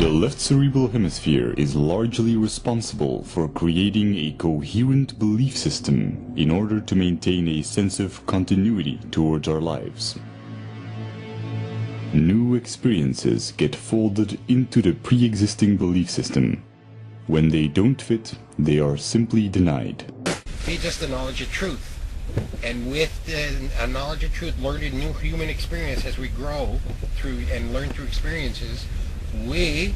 The left cerebral hemisphere is largely responsible for creating a coherent belief system in order to maintain a sense of continuity towards our lives. New experiences get folded into the pre-existing belief system. When they don't fit, they are simply denied. Feeds us the knowledge of truth. And with a knowledge of truth learned in new human experience as we grow through and learn through experiences, we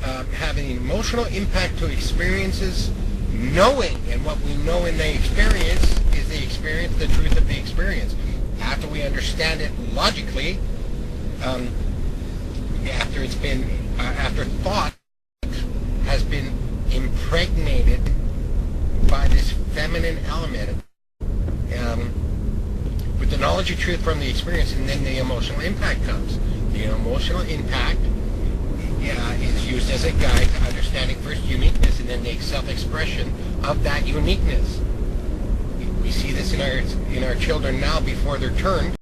have an emotional impact to experiences, knowing, and what we know in the experience is the experience, the truth of the experience. After we understand it logically, after it's been, after thought has been impregnated by this feminine element, with the knowledge of truth from the experience, and then the emotional impact comes. The emotional impact is used as a guide to understanding first uniqueness and then the self-expression of that uniqueness. We see this in our children now before they're turned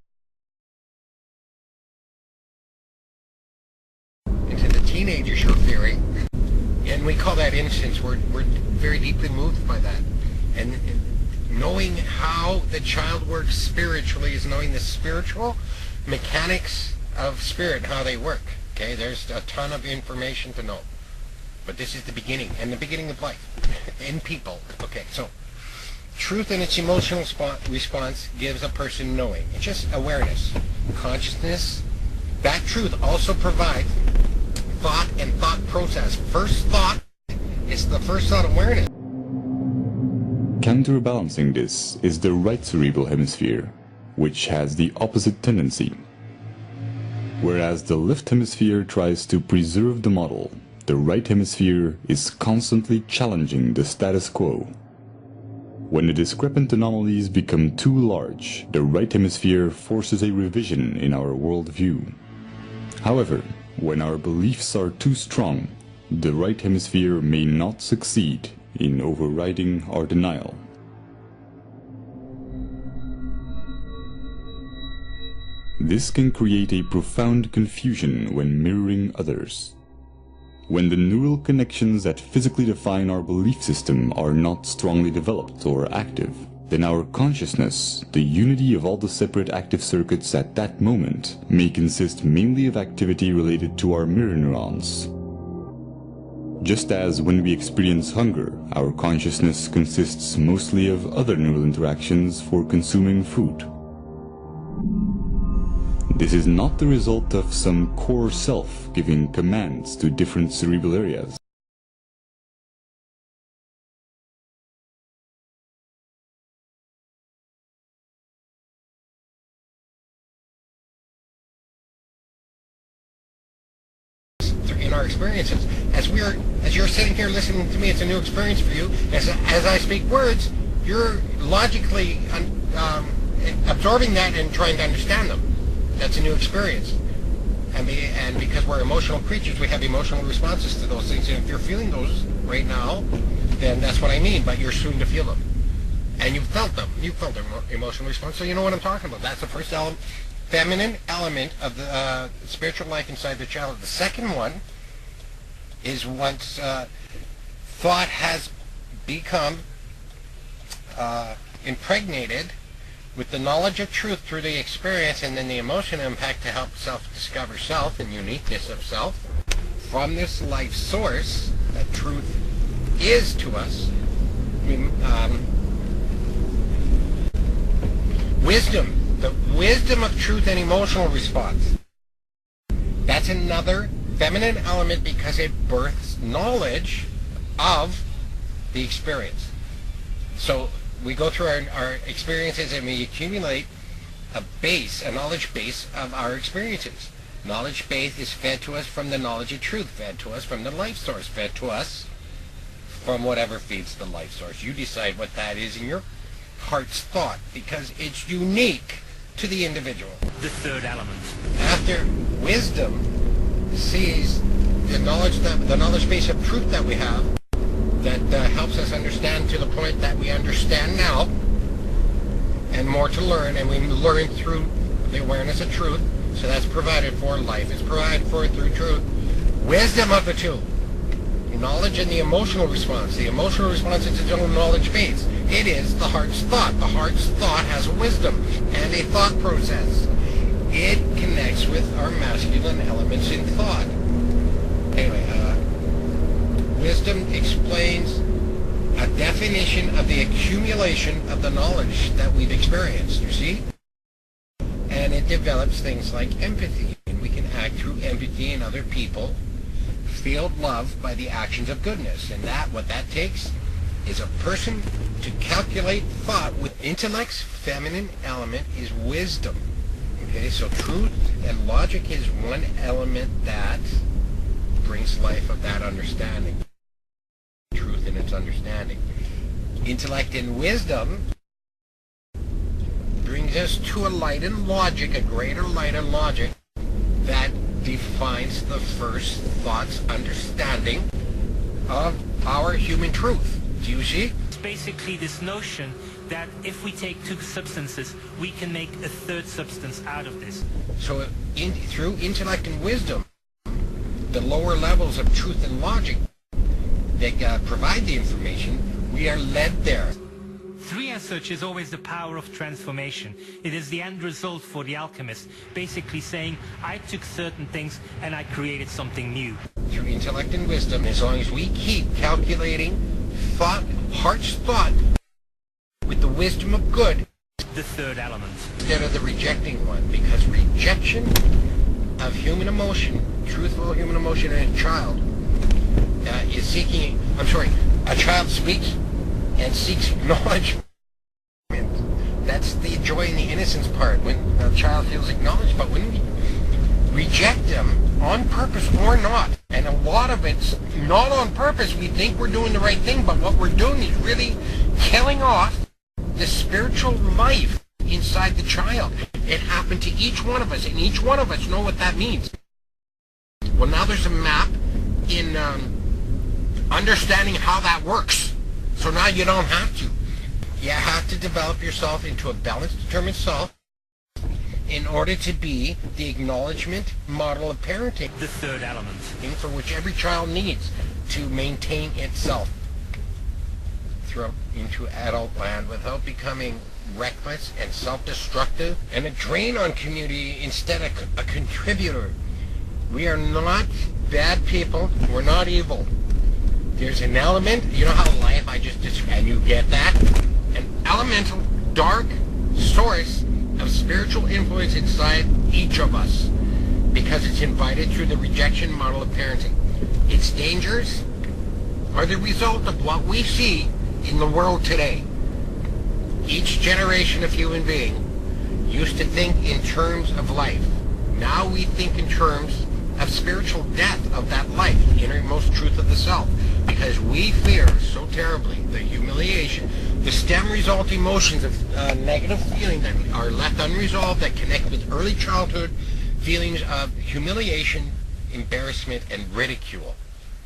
into the teenager show theory, and we call that innocence. We're very deeply moved by that, and knowing how the child works spiritually is knowing the spiritual mechanics of spirit, how they work. Okay, there's a ton of information to know, but this is the beginning, and the beginning of life in people. Okay, so truth and its emotional response gives a person knowing. It's just awareness, consciousness. That truth also provides thought and thought process. First thought is the first thought awareness. Counterbalancing this is the right cerebral hemisphere, which has the opposite tendency. Whereas the left hemisphere tries to preserve the model, the right hemisphere is constantly challenging the status quo. When the discrepant anomalies become too large, the right hemisphere forces a revision in our worldview. However, when our beliefs are too strong, the right hemisphere may not succeed in overriding our denial. This can create a profound confusion when mirroring others. When the neural connections that physically define our belief system are not strongly developed or active, then our consciousness, the unity of all the separate active circuits at that moment, may consist mainly of activity related to our mirror neurons. Just as when we experience hunger, our consciousness consists mostly of other neural interactions for consuming food. This is not the result of some core self giving commands to different cerebral areas. In our experiences, as you're sitting here listening to me, it's a new experience for you. As I speak words, you're logically absorbing that and trying to understand them. That's a new experience. And because we're emotional creatures, we have emotional responses to those things. And if you're feeling those right now, then that's what I mean, but you're soon to feel them. And you've felt them. You've felt their emotional response, so you know what I'm talking about. That's the first feminine element of the spiritual life inside the child. The second one is once thought has become impregnated with the knowledge of truth through the experience, and then the emotional impact to help self-discover self and uniqueness of self from this life source that truth is to us. Wisdom, the wisdom of truth and emotional response. That's another feminine element because it births knowledge of the experience. So we go through our experiences and we accumulate a knowledge base of our experiences. Knowledge base is fed to us from the knowledge of truth, fed to us from the life source, fed to us from whatever feeds the life source. You decide what that is in your heart's thought because it's unique to the individual. The third element. After wisdom sees the knowledge base of truth that we have, that helps us understand to the point that we understand now, and more to learn, and we learn through the awareness of truth. So that's provided for. Life is provided for through truth. wisdom of the two. Knowledge and the emotional response. The emotional response is until knowledge fades. It is the heart's thought. The heart's thought has wisdom and a thought process. It connects with our masculine elements in thought. Anyway, wisdom explains a definition of the accumulation of the knowledge that we've experienced, you see? And it develops things like empathy. And we can act through empathy in other people, feel loved by the actions of goodness. And what that takes is a person to calculate thought with intellect's feminine element is wisdom. Okay, so truth and logic is one element that brings life of that understanding. Truth in its understanding. Intellect and wisdom brings us to a light and logic, a greater light and logic that defines the first thought's understanding of our human truth. Do you see? It's basically this notion that if we take two substances, we can make a third substance out of this. So through intellect and wisdom, the lower levels of truth and logic that provide the information, we are led there. Three as such is always the power of transformation. It is the end result for the alchemist, basically saying, I took certain things and I created something new. Through intellect and wisdom, as long as we keep calculating thought, heart's thought, with the wisdom of good, the third element, instead of the rejecting one, because rejection of human emotion, truthful human emotion in a child, is seeking, a child speaks and seeks acknowledgement. That's the joy and the innocence part, when a child feels acknowledged. But when we reject them, on purpose or not, and a lot of it's not on purpose, we think we're doing the right thing, but what we're doing is really killing off the spiritual life inside the child. It happened to each one of us, and each one of us know what that means. Well, now there's a map in understanding how that works. So now you don't have to. You have to develop yourself into a balanced, determined self in order to be the acknowledgement model of parenting. The third element. For which every child needs to maintain itself throughout into adult land without becoming reckless and self-destructive and a drain on community instead of a contributor. We are not bad people. We're not evil. There's an element, you know how life I just described, and you get that? An elemental, dark source of spiritual influence inside each of us because it's invited through the rejection model of parenting. Its dangers are the result of what we see in the world today. Each generation of human being used to think in terms of life. Now we think in terms of spiritual death of that life, the innermost truth of the self, because we fear so terribly the humiliation, the stem result emotions of negative feeling that are left unresolved, that connect with early childhood feelings of humiliation, embarrassment, and ridicule.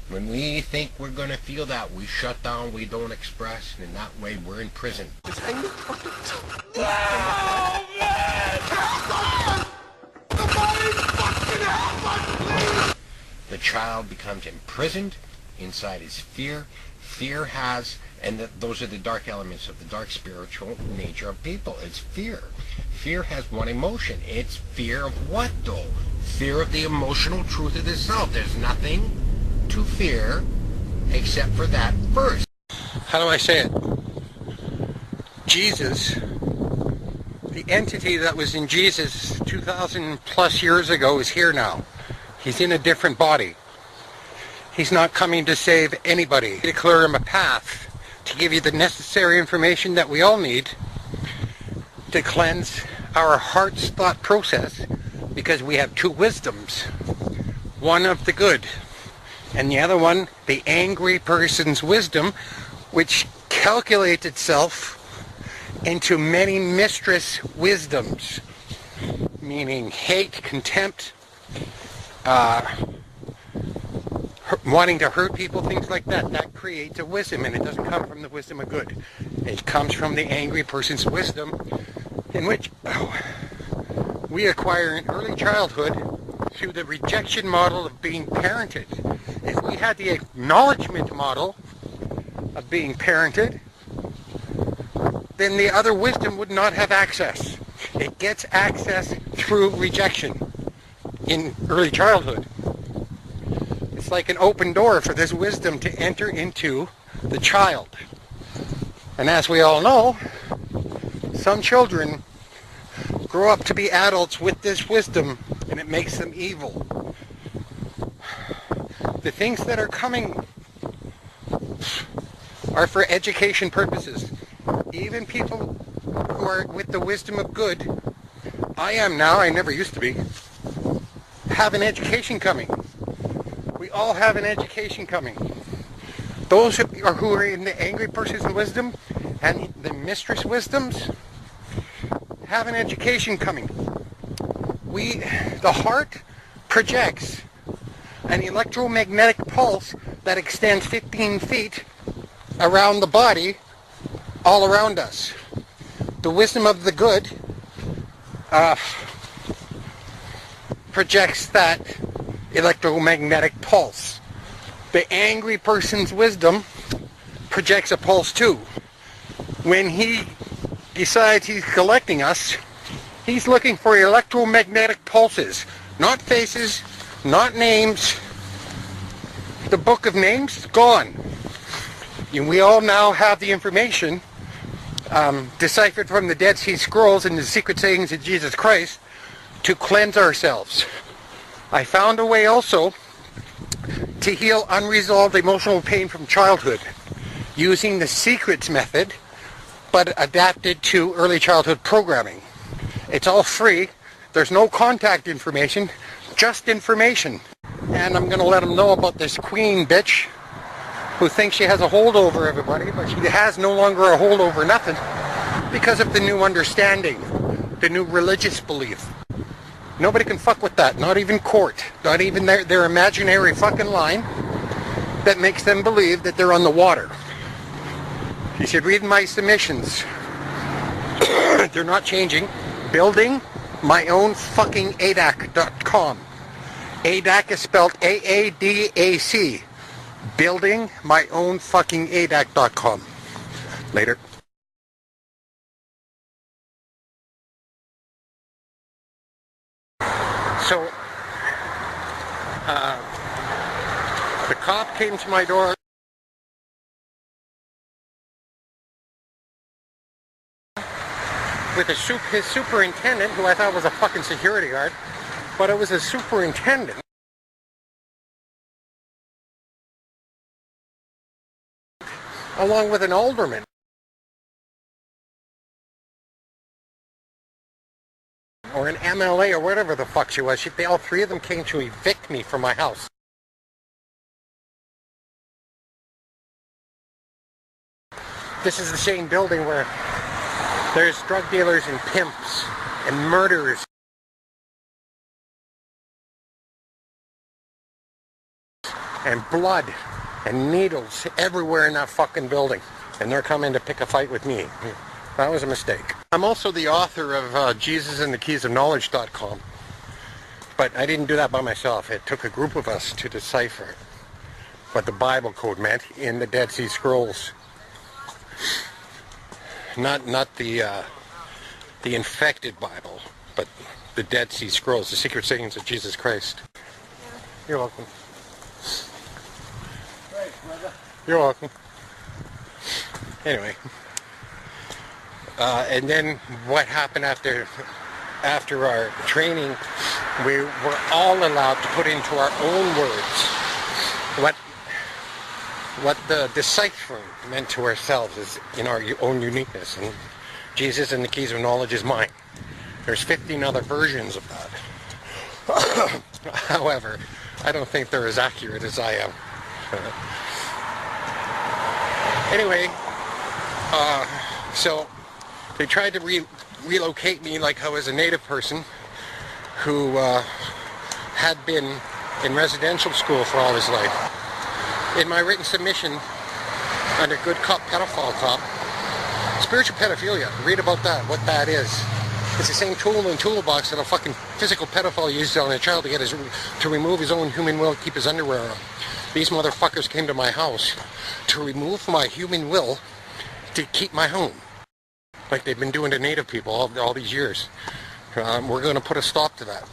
When we think we're going to feel that, we shut down, we don't express, and in that way we're in prison. The child becomes imprisoned inside his fear. Fear has, and those are the dark elements of the dark spiritual nature of people. It's fear. Fear has one emotion. It's fear of what, though? Fear of the emotional truth of the self. There's nothing to fear except for that first. How do I say it? Jesus, the entity that was in Jesus 2,000 plus years ago, is here now. He's in a different body. He's not coming to save anybody. To clear him a path, to give you the necessary information that we all need to cleanse our heart's thought process, because we have two wisdoms. One of the good, and the other one, the angry person's wisdom, which calculates itself into many mistress wisdoms, meaning hate, contempt, wanting to hurt people, things like that. That creates a wisdom, and it doesn't come from the wisdom of good. It comes from the angry person's wisdom, in which we acquire in early childhood through the rejection model of being parented. If we had the acknowledgement model of being parented, then the other wisdom would not have access. It gets access through rejection in early childhood. It's like an open door for this wisdom to enter into the child. And as we all know, some children grow up to be adults with this wisdom, and it makes them evil. The things that are coming are for education purposes. Even people who are with the wisdom of good, I am now, I never used to be, have an education coming. We all have an education coming. Those who are in the angry person's wisdom and the mistress wisdoms have an education coming. The heart projects an electromagnetic pulse that extends 15 feet around the body, all around us. The wisdom of the good projects that electromagnetic pulse. The angry person's wisdom projects a pulse too. When he decides he's collecting us, he's looking for electromagnetic pulses, not faces, not names. The book of names, gone. And we all now have the information deciphered from the Dead Sea Scrolls and the secret sayings of Jesus Christ to cleanse ourselves. I found a way also to heal unresolved emotional pain from childhood using the secrets method, but adapted to early childhood programming. It's all free. There's no contact information, just information. And I'm going to let them know about this queen bitch who thinks she has a hold over everybody, but she has no longer a hold over nothing because of the new understanding, the new religious belief. Nobody can fuck with that, not even court, not even their imaginary fucking line that makes them believe that they're on the water. You should read my submissions. They're not changing. Building my own fucking ADAC.com. ADAC is spelled A-A-D-A-C. Building my own fucking ADAC.com. Later. So, the cop came to my door with his superintendent, who I thought was a fucking security guard, but it was a superintendent. Along with an alderman. Or an MLA or whatever the fuck she was. All three of them came to evict me from my house. This is the same building where there's drug dealers and pimps and murderers and blood and needles everywhere in that fucking building. And they're coming to pick a fight with me. That was a mistake. I'm also the author of Jesus and the Keys of Knowledge.com. But I didn't do that by myself. It took a group of us to decipher what the Bible code meant in the Dead Sea Scrolls. Not the infected Bible, but the Dead Sea Scrolls, the secret sayings of Jesus Christ. You're welcome. You're welcome. Anyway. And then what happened after our training, we were all allowed to put into our own words what the deciphering meant to ourselves is in our own uniqueness. And Jesus and the Keys of Knowledge is mine. There's 15 other versions of that. However, I don't think they're as accurate as I am. Anyway, so they tried to relocate me like I was a native person who had been in residential school for all his life. In my written submission under Good Cop, Pedophile Cop, spiritual pedophilia, read about that, what that is. It's the same tool in the toolbox that a fucking physical pedophile uses on a child to remove his own human will, keep his underwear on. These motherfuckers came to my house to remove my human will to keep my home. Like they've been doing to Native people all these years. We're going to put a stop to that.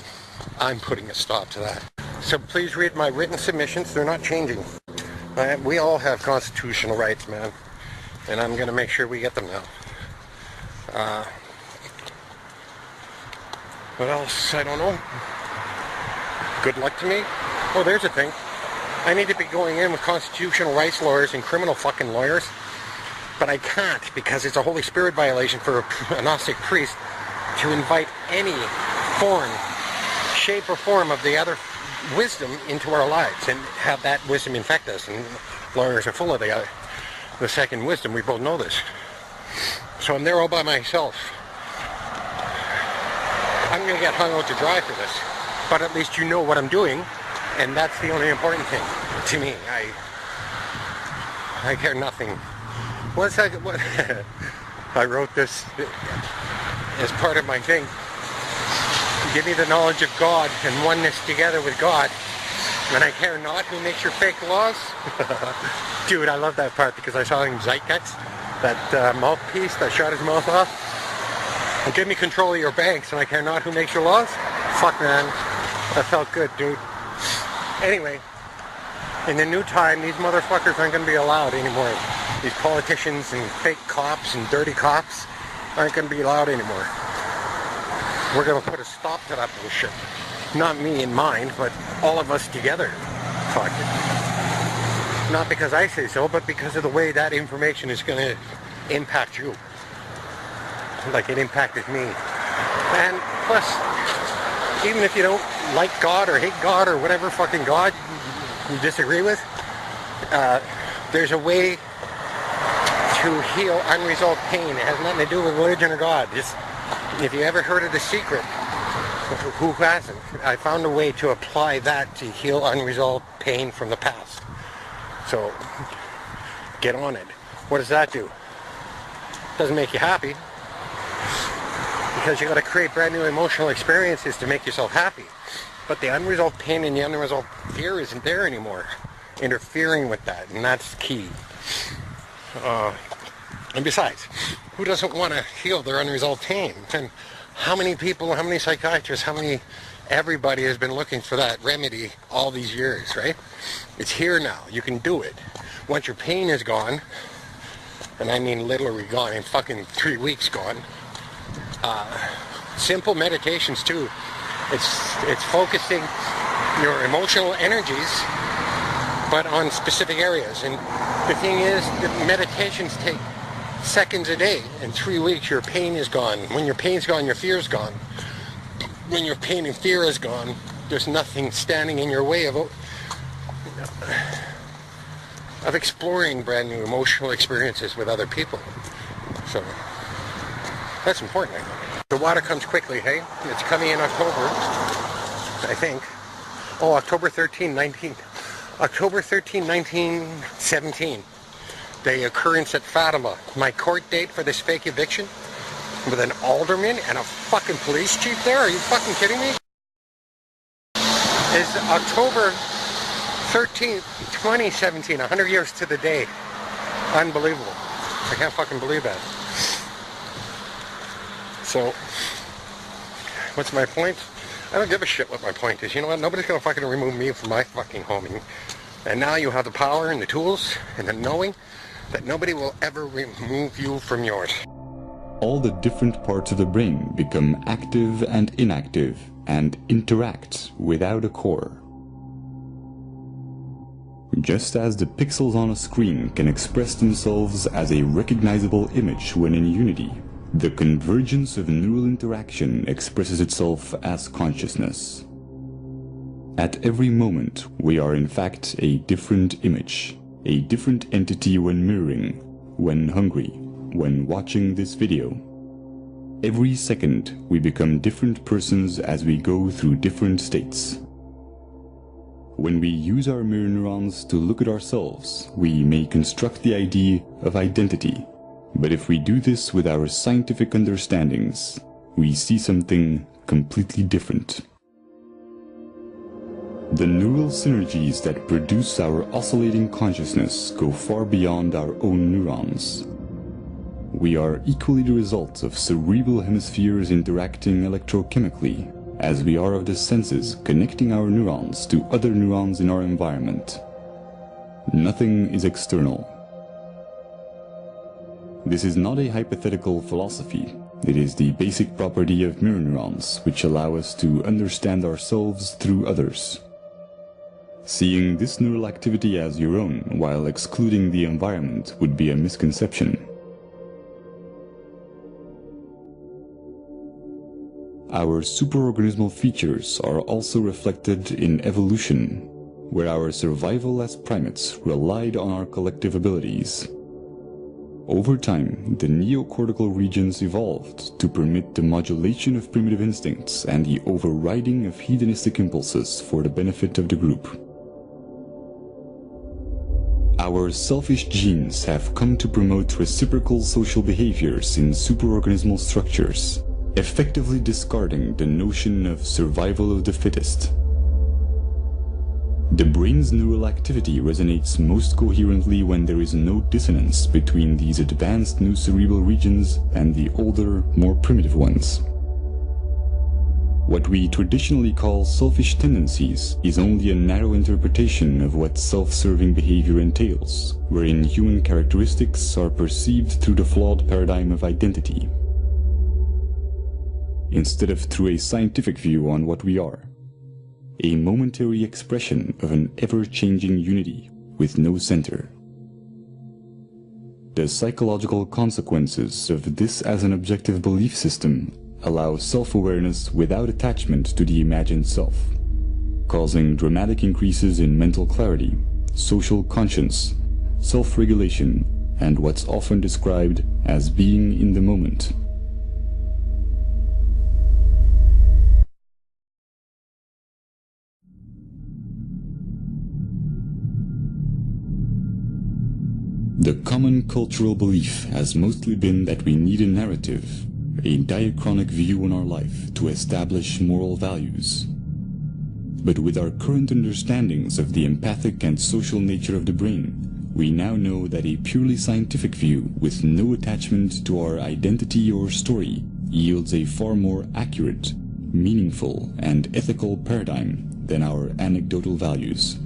I'm putting a stop to that. So please read my written submissions. They're not changing. We all have constitutional rights, man. And I'm going to make sure we get them now. What else? I don't know. Good luck to me. Oh, there's a thing. I need to be going in with constitutional rights lawyers and criminal fucking lawyers. But I can't because it's a Holy Spirit violation for a Gnostic priest to invite any form, shape or form of the other wisdom into our lives and have that wisdom infect us. And lawyers are full of the second wisdom. We both know this. So I'm there all by myself. I'm going to get hung out to dry for this, but at least you know what I'm doing, and that's the only important thing to me. I care nothing. One second, what? I wrote this as part of my thing. Give me the knowledge of God and oneness together with God, and I care not who makes your fake laws. Dude, I love that part because I saw in Zeitgeist, that mouthpiece that shot his mouth off. And give me control of your banks and I care not who makes your laws. Fuck, man. That felt good, dude. Anyway, in the new time, these motherfuckers aren't going to be allowed anymore. These politicians and fake cops and dirty cops aren't going to be allowed anymore. We're going to put a stop to that bullshit. Not me and mine, but all of us together. Fuck it. Not because I say so, but because of the way that information is going to impact you. Like it impacted me. And plus, even if you don't like God or hate God or whatever fucking God you disagree with, there's a way to heal unresolved pain. It has nothing to do with religion or God. Just, if you ever heard of The Secret, who hasn't? I found a way to apply that to heal unresolved pain from the past. So, get on it. What does that do? Doesn't make you happy. Because you got to create brand new emotional experiences to make yourself happy. But the unresolved pain and the unresolved fear isn't there anymore. Interfering with that, and that's key. And besides, who doesn't want to heal their unresolved pain? And how many people, how many psychiatrists, everybody has been looking for that remedy all these years, right? It's here now. You can do it. Once your pain is gone, and I mean literally gone, in fucking 3 weeks gone, simple meditations too. It's focusing your emotional energies, but on specific areas. And the thing is, the meditations take seconds a day. In 3 weeks, your pain is gone. When your pain's gone, your fear's gone. When your pain and fear is gone, there's nothing standing in your way of exploring brand new emotional experiences with other people. So that's important. The water comes quickly, hey? It's coming in October, I think. Oh, October 13, 1917. The occurrence at Fatima. My court date for this fake eviction with an alderman and a fucking police chief there? Are you fucking kidding me? Is October 13th, 2017, 100 years to the day. Unbelievable. I can't fucking believe that. So, what's my point? I don't give a shit what my point is. You know what? Nobody's gonna fucking remove me from my fucking home. And now you have the power and the tools and the knowing that nobody will ever remove you from yours. All the different parts of the brain become active and inactive and interact without a core. Just as the pixels on a screen can express themselves as a recognizable image when in unity, the convergence of neural interaction expresses itself as consciousness. At every moment, we are in fact a different image, a different entity when mirroring, when hungry, when watching this video. Every second, we become different persons as we go through different states. When we use our mirror neurons to look at ourselves, we may construct the idea of identity. But if we do this with our scientific understandings, we see something completely different. The neural synergies that produce our oscillating consciousness go far beyond our own neurons. We are equally the result of cerebral hemispheres interacting electrochemically, as we are of the senses connecting our neurons to other neurons in our environment. Nothing is external. This is not a hypothetical philosophy. It is the basic property of mirror neurons, which allow us to understand ourselves through others. Seeing this neural activity as your own while excluding the environment would be a misconception. Our superorganismal features are also reflected in evolution, where our survival as primates relied on our collective abilities. Over time, the neocortical regions evolved to permit the modulation of primitive instincts and the overriding of hedonistic impulses for the benefit of the group. Our selfish genes have come to promote reciprocal social behaviors in superorganismal structures, effectively discarding the notion of survival of the fittest. The brain's neural activity resonates most coherently when there is no dissonance between these advanced new cerebral regions and the older, more primitive ones. What we traditionally call selfish tendencies is only a narrow interpretation of what self-serving behavior entails, wherein human characteristics are perceived through the flawed paradigm of identity, instead of through a scientific view on what we are. A momentary expression of an ever-changing unity with no center. The psychological consequences of this as an objective belief system allow self-awareness without attachment to the imagined self, causing dramatic increases in mental clarity, social conscience, self-regulation, and what's often described as being in the moment. The common cultural belief has mostly been that we need a narrative, a diachronic view on our life to establish moral values. But with our current understandings of the empathic and social nature of the brain, we now know that a purely scientific view with no attachment to our identity or story yields a far more accurate, meaningful, and ethical paradigm than our anecdotal values.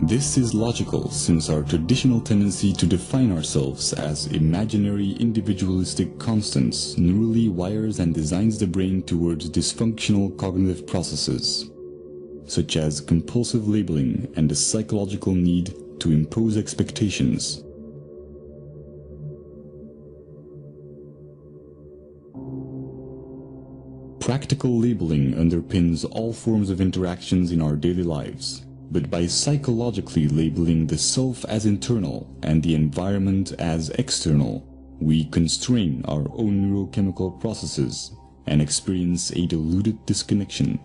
This is logical since our traditional tendency to define ourselves as imaginary individualistic constants neurally wires and designs the brain towards dysfunctional cognitive processes, such as compulsive labeling and the psychological need to impose expectations. Practical labeling underpins all forms of interactions in our daily lives. But by psychologically labeling the self as internal and the environment as external, we constrain our own neurochemical processes and experience a diluted disconnection.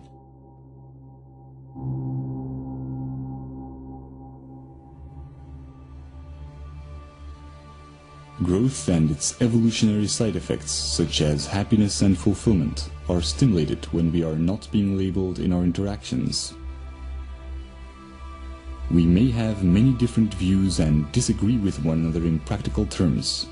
Growth and its evolutionary side effects, such as happiness and fulfillment, are stimulated when we are not being labeled in our interactions. We may have many different views and disagree with one another in practical terms,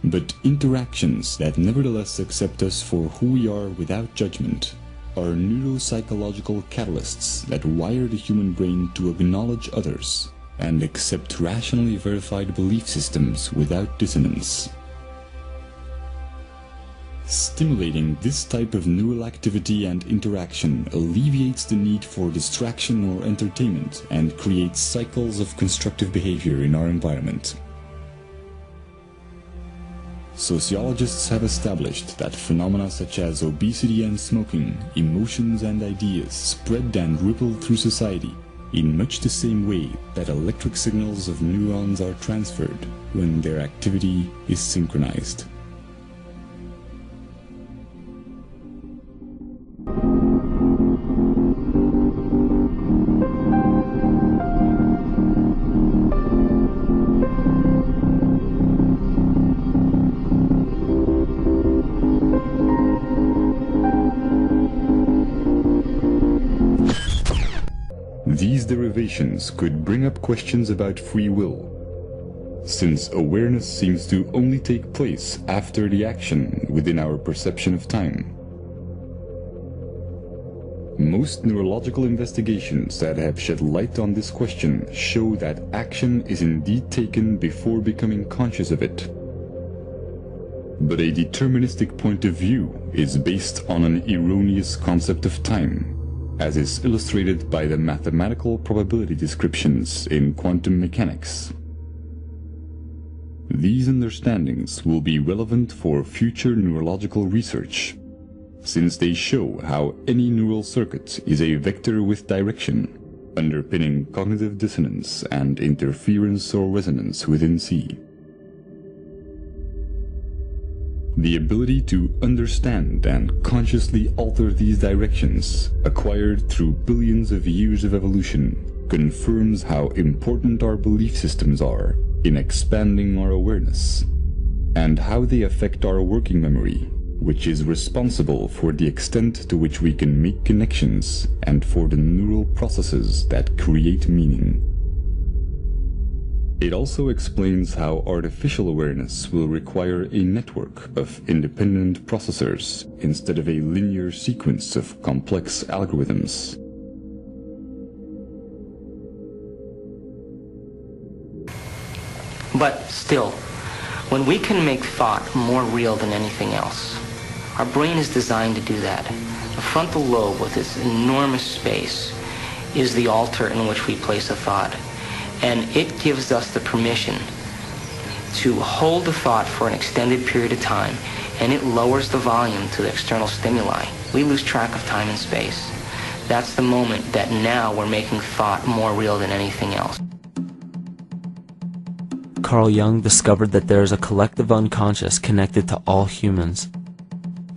but interactions that nevertheless accept us for who we are without judgment are neuropsychological catalysts that wire the human brain to acknowledge others and accept rationally verified belief systems without dissonance. Stimulating this type of neural activity and interaction alleviates the need for distraction or entertainment and creates cycles of constructive behavior in our environment. Sociologists have established that phenomena such as obesity and smoking, emotions and ideas spread and ripple through society in much the same way that electric signals of neurons are transferred when their activity is synchronized. these derivations could bring up questions about free will, since awareness seems to only take place after the action within our perception of time. Most neurological investigations that have shed light on this question show that action is indeed taken before becoming conscious of it. But a deterministic point of view is based on an erroneous concept of time, as is illustrated by the mathematical probability descriptions in quantum mechanics. These understandings will be relevant for future neurological research, since they show how any neural circuit is a vector with direction, underpinning cognitive dissonance and interference or resonance within C. The ability to understand and consciously alter these directions, acquired through billions of years of evolution, confirms how important our belief systems are in expanding our awareness, and how they affect our working memory, which is responsible for the extent to which we can make connections and for the neural processes that create meaning. It also explains how artificial awareness will require a network of independent processors instead of a linear sequence of complex algorithms. But still, when we can make thought more real than anything else, our brain is designed to do that. The frontal lobe, with its enormous space, is the altar in which we place a thought. And it gives us the permission to hold the thought for an extended period of time, and it lowers the volume to the external stimuli. We lose track of time and space. That's the moment that now we're making thought more real than anything else. Carl Jung discovered that there is a collective unconscious connected to all humans,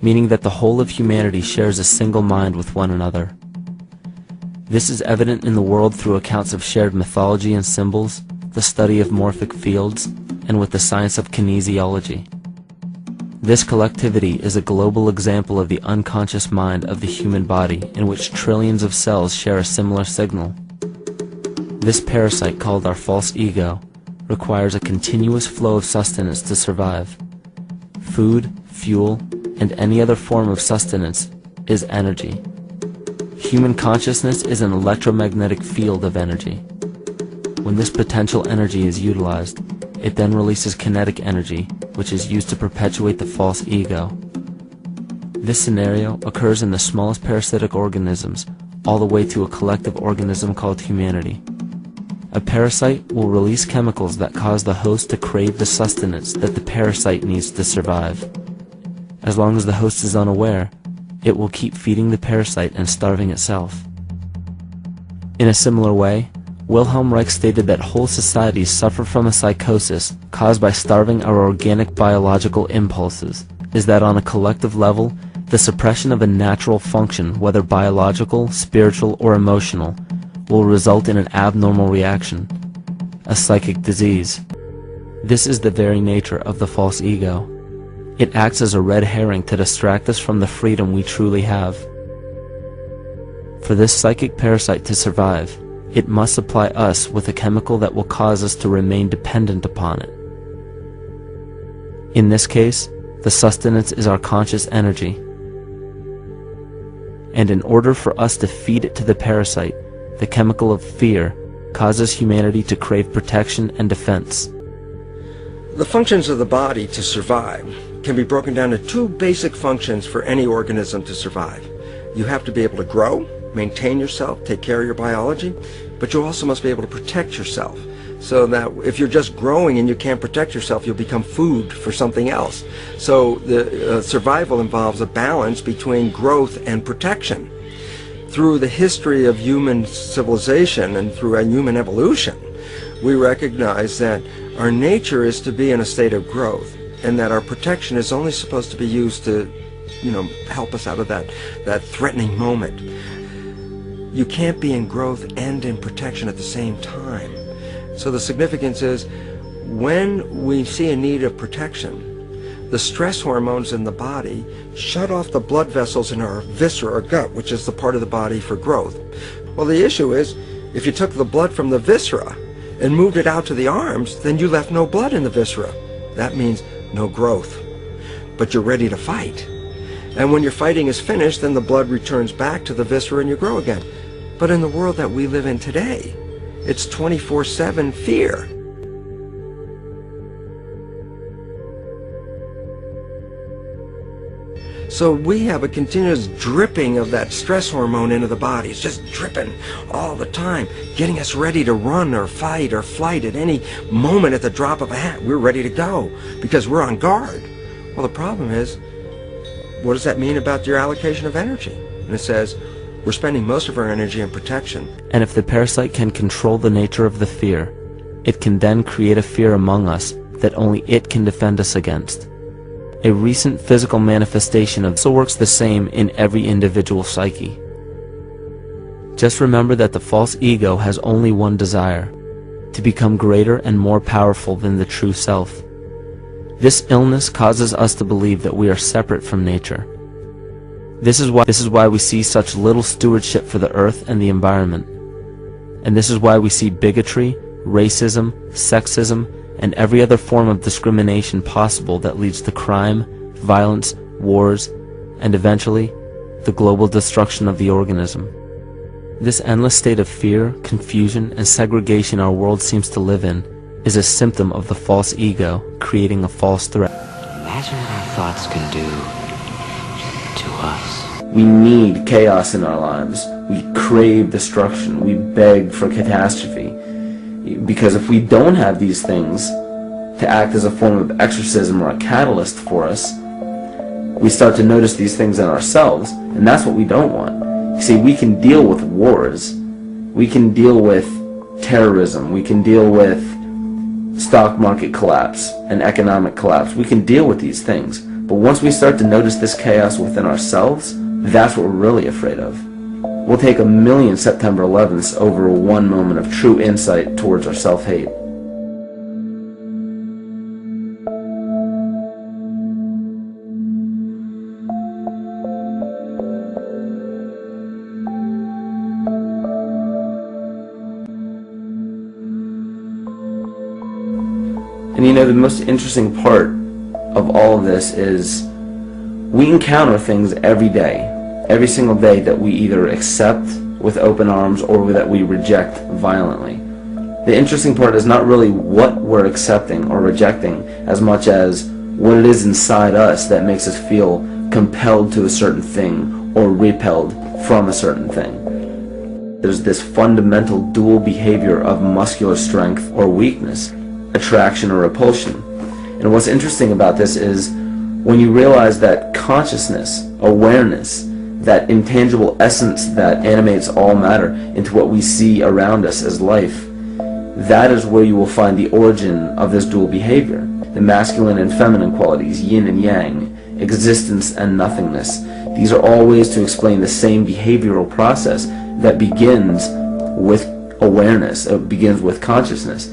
meaning that the whole of humanity shares a single mind with one another. This is evident in the world through accounts of shared mythology and symbols, the study of morphic fields, and with the science of kinesiology. This collectivity is a global example of the unconscious mind of the human body, in which trillions of cells share a similar signal. This parasite, called our false ego, requires a continuous flow of sustenance to survive. Food, fuel, and any other form of sustenance is energy. Human consciousness is an electromagnetic field of energy. When this potential energy is utilized, it then releases kinetic energy, which is used to perpetuate the false ego. This scenario occurs in the smallest parasitic organisms, all the way to a collective organism called humanity. A parasite will release chemicals that cause the host to crave the sustenance that the parasite needs to survive. As long as the host is unaware, it will keep feeding the parasite and starving itself. In a similar way, Wilhelm Reich stated that whole societies suffer from a psychosis caused by starving our organic biological impulses, is that on a collective level, the suppression of a natural function, whether biological, spiritual, or emotional, will result in an abnormal reaction, a psychic disease. This is the very nature of the false ego. It acts as a red herring to distract us from the freedom we truly have. For this psychic parasite to survive, it must supply us with a chemical that will cause us to remain dependent upon it. In this case, the sustenance is our conscious energy. And in order for us to feed it to the parasite, the chemical of fear causes humanity to crave protection and defense. The functions of the body to survive can be broken down to two basic functions for any organism to survive. You have to be able to grow, maintain yourself, take care of your biology, but you also must be able to protect yourself, so that if you're just growing and you can't protect yourself, you'll become food for something else. So the survival involves a balance between growth and protection. Through the history of human civilization and through human evolution, we recognize that our nature is to be in a state of growth, and that our protection is only supposed to be used to, help us out of that threatening moment. You can't be in growth and in protection at the same time. So the significance is, when we see a need of protection, the stress hormones in the body shut off the blood vessels in our viscera or gut, which is the part of the body for growth. Well, the issue is, If you took the blood from the viscera and moved it out to the arms, then you left no blood in the viscera. That means no growth. But you're ready to fight. And when your fighting is finished, then the blood returns back to the viscera and you grow again. But in the world that we live in today, it's 24/7 fear. So we have a continuous dripping of that stress hormone into the body. It's just dripping all the time, getting us ready to run or fight or flight at any moment at the drop of a hat. We're ready to go because we're on guard. Well, the problem is, what does that mean about your allocation of energy? And it says, we're spending most of our energy in protection. And if the parasite can control the nature of the fear, it can then create a fear among us that only it can defend us against. A recent physical manifestation of so works the same in every individual psyche. Just remember that the false ego has only one desire, to become greater and more powerful than the true self. This illness causes us to believe that we are separate from nature. This is why we see such little stewardship for the earth and the environment. And this is why we see bigotry, racism, sexism, and every other form of discrimination possible that leads to crime, violence, wars, and eventually, the global destruction of the organism. This endless state of fear, confusion, and segregation our world seems to live in is a symptom of the false ego creating a false threat. Imagine what our thoughts can do to us. We need chaos in our lives. We crave destruction. We beg for catastrophe. Because if we don't have these things to act as a form of exorcism or a catalyst for us, we start to notice these things in ourselves, and that's what we don't want. You see, we can deal with wars, we can deal with terrorism, we can deal with stock market collapse and economic collapse. We can deal with these things, but once we start to notice this chaos within ourselves, that's what we're really afraid of. We'll take 1,000,000 September 11ths over one moment of true insight towards our self-hate. And you know, the most interesting part of all of this is we encounter things every day. Every single day that we either accept with open arms or that we reject violently. The interesting part is not really what we're accepting or rejecting as much as what it is inside us that makes us feel compelled to a certain thing or repelled from a certain thing. There's this fundamental dual behavior of muscular strength or weakness, attraction or repulsion. And what's interesting about this is when you realize that consciousness, awareness, that intangible essence that animates all matter into what we see around us as life, that is where you will find the origin of this dual behavior. The masculine and feminine qualities, yin and yang, existence and nothingness. These are all ways to explain the same behavioral process that begins with awareness, it begins with consciousness.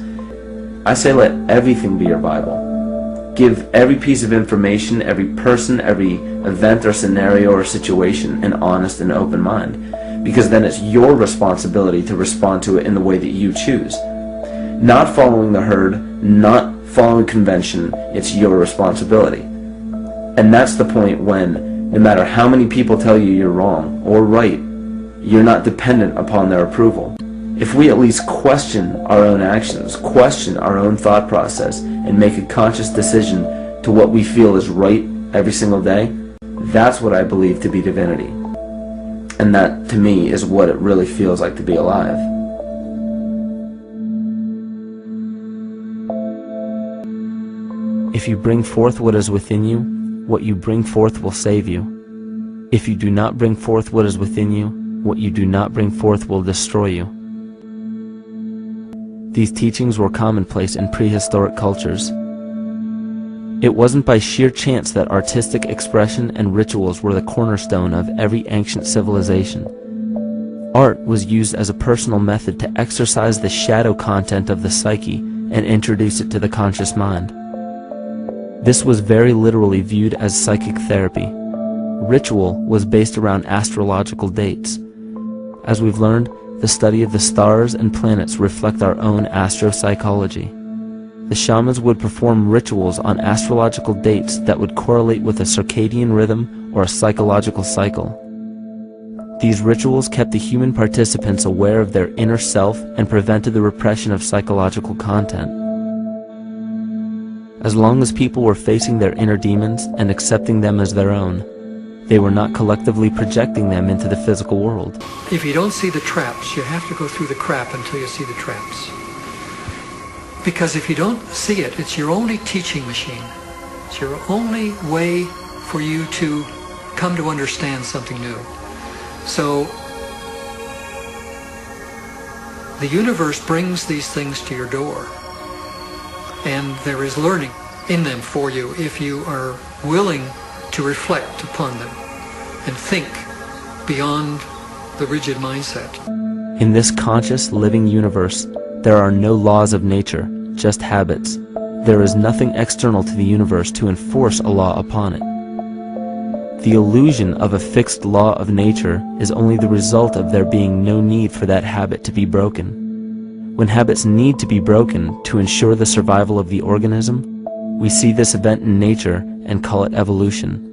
I say let everything be your Bible. Give every piece of information, every person, every event or scenario or situation an honest and open mind. Because then it's your responsibility to respond to it in the way that you choose. Not following the herd, not following convention, it's your responsibility. And that's the point when, no matter how many people tell you you're wrong or right, you're not dependent upon their approval. If we at least question our own actions, question our own thought process, and make a conscious decision to what we feel is right every single day, that's what I believe to be divinity. And that, to me, is what it really feels like to be alive. If you bring forth what is within you, what you bring forth will save you. If you do not bring forth what is within you, what you do not bring forth will destroy you. These teachings were commonplace in prehistoric cultures. It wasn't by sheer chance that artistic expression and rituals were the cornerstone of every ancient civilization. Art was used as a personal method to exercise the shadow content of the psyche and introduce it to the conscious mind. This was very literally viewed as psychic therapy. Ritual was based around astrological dates. As we've learned, the study of the stars and planets reflect our own astropsychology. The shamans would perform rituals on astrological dates that would correlate with a circadian rhythm or a psychological cycle. These rituals kept the human participants aware of their inner self and prevented the repression of psychological content. As long as people were facing their inner demons and accepting them as their own, they were not collectively projecting them into the physical world. If you don't see the traps, you have to go through the crap until you see the traps. Because if you don't see it, it's your only teaching machine. It's your only way for you to come to understand something new. So, the universe brings these things to your door. And there is learning in them for you if you are willing to reflect upon them and think beyond the rigid mindset. In this conscious, living universe, there are no laws of nature, just habits. There is nothing external to the universe to enforce a law upon it. The illusion of a fixed law of nature is only the result of there being no need for that habit to be broken. When habits need to be broken to ensure the survival of the organism, we see this event in nature and call it evolution.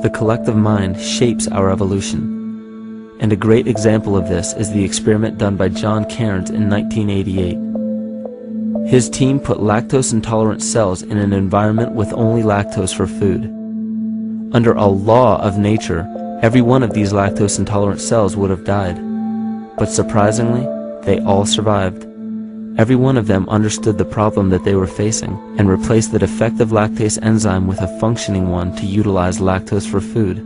The collective mind shapes our evolution. And a great example of this is the experiment done by John Cairns in 1988. His team put lactose-intolerant cells in an environment with only lactose for food. Under a law of nature, every one of these lactose-intolerant cells would have died. But surprisingly, they all survived. Every one of them understood the problem that they were facing and replaced the defective lactase enzyme with a functioning one to utilize lactose for food.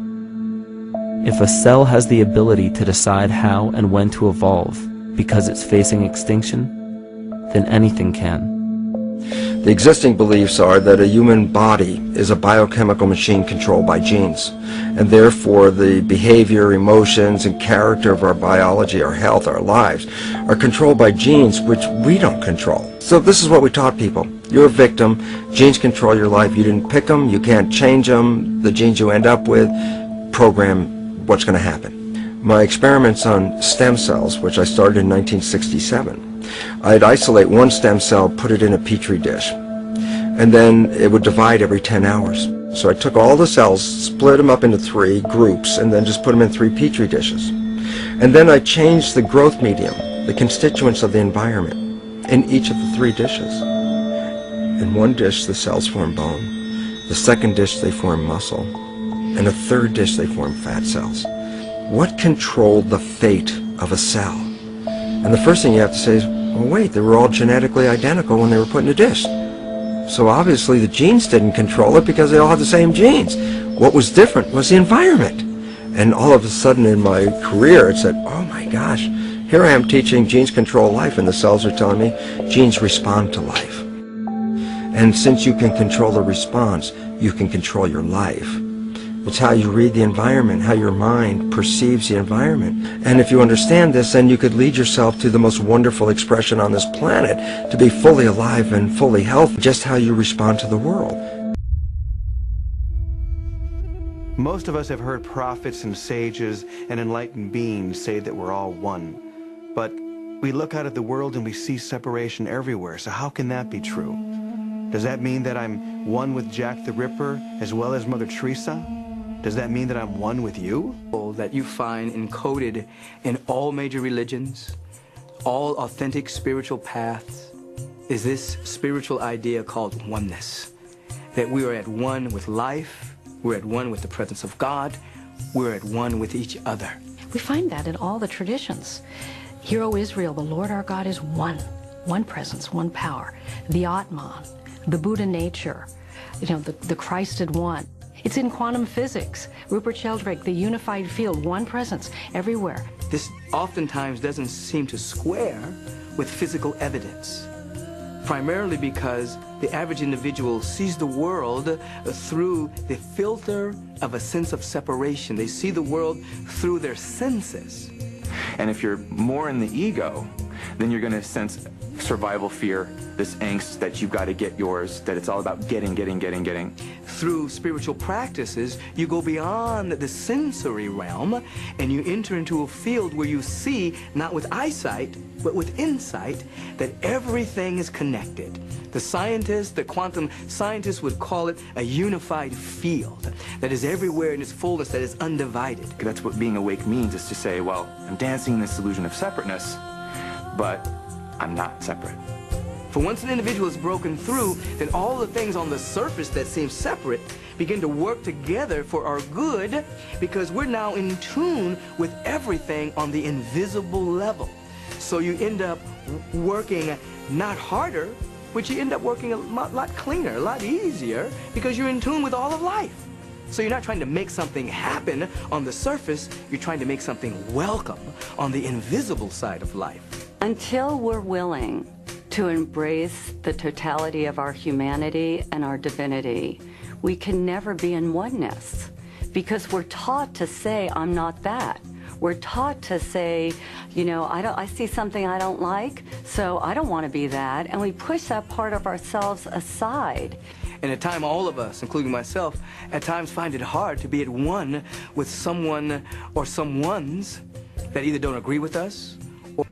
If a cell has the ability to decide how and when to evolve because it's facing extinction, then anything can. The existing beliefs are that a human body is a biochemical machine controlled by genes, and therefore the behavior, emotions, and character of our biology, our health, our lives, are controlled by genes which we don't control. So this is what we taught people. You're a victim. Genes control your life. You didn't pick them. You can't change them. The genes you end up with program what's going to happen. My experiments on stem cells, which I started in 1967, I'd isolate one stem cell, put it in a petri dish, and then it would divide every 10 hours. So I took all the cells, split them up into 3 groups, and then just put them in 3 petri dishes. And then I changed the growth medium, the constituents of the environment, in each of the 3 dishes. In one dish, the cells form bone. The second dish, they form muscle. In a third dish, they form fat cells. What controlled the fate of a cell? And the first thing you have to say is, well, wait, they were all genetically identical when they were put in a dish. So obviously the genes didn't control it because they all had the same genes. What was different was the environment. And all of a sudden in my career it said, oh my gosh, here I am teaching genes control life, and the cells are telling me genes respond to life. And since you can control the response, you can control your life. It's how you read the environment, how your mind perceives the environment. And if you understand this, then you could lead yourself to the most wonderful expression on this planet, to be fully alive and fully healthy, just how you respond to the world. Most of us have heard prophets and sages and enlightened beings say that we're all one. But we look out at the world and we see separation everywhere, so how can that be true? Does that mean that I'm one with Jack the Ripper as well as Mother Teresa? Does that mean that I'm one with you? That you find encoded in all major religions, all authentic spiritual paths, is this spiritual idea called oneness. That we are at one with life, we're at one with the presence of God, we're at one with each other. We find that in all the traditions. Hear, O Israel, the Lord our God is one. One presence, one power. The Atman, the Buddha nature, the Christed one. It's in quantum physics. Rupert Sheldrake, the unified field, one presence everywhere. This oftentimes doesn't seem to square with physical evidence, primarily because the average individual sees the world through the filter of a sense of separation. They see the world through their senses. And if you're more in the ego, then you're going to sense survival fear, this angst that you've got to get yours, that it's all about getting. Through spiritual practices, you go beyond the sensory realm and you enter into a field where you see, not with eyesight, but with insight, that everything is connected. The scientists, the quantum scientists would call it a unified field that is everywhere in its fullness, that is undivided. That's what being awake means, is to say, well, I'm dancing in this illusion of separateness, but I'm not separate. For once an individual is broken through, then all the things on the surface that seem separate begin to work together for our good, because we're now in tune with everything on the invisible level. So you end up working not harder, but you end up working a lot cleaner, a lot easier, because you're in tune with all of life. So you're not trying to make something happen on the surface, you're trying to make something welcome on the invisible side of life. Until we're willing to embrace the totality of our humanity and our divinity, we can never be in oneness, because we're taught to say, I'm not that. We're taught to say, you know, I see something I don't like, so I don't want to be that, and we push that part of ourselves aside. And at times, all of us, including myself, at times find it hard to be at one with someone or someones that either don't agree with us, or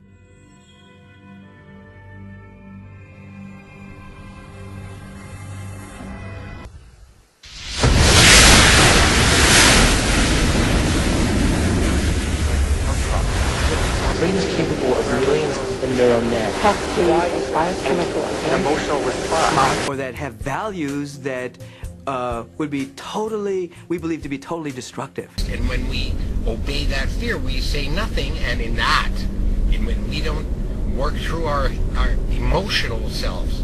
brain is capable of millions of neural nets. Biochemical and emotional response. or that have values that would be totally, we believe to be totally destructive. And when we obey that fear, we say nothing, and in that, and when we don't work through our emotional selves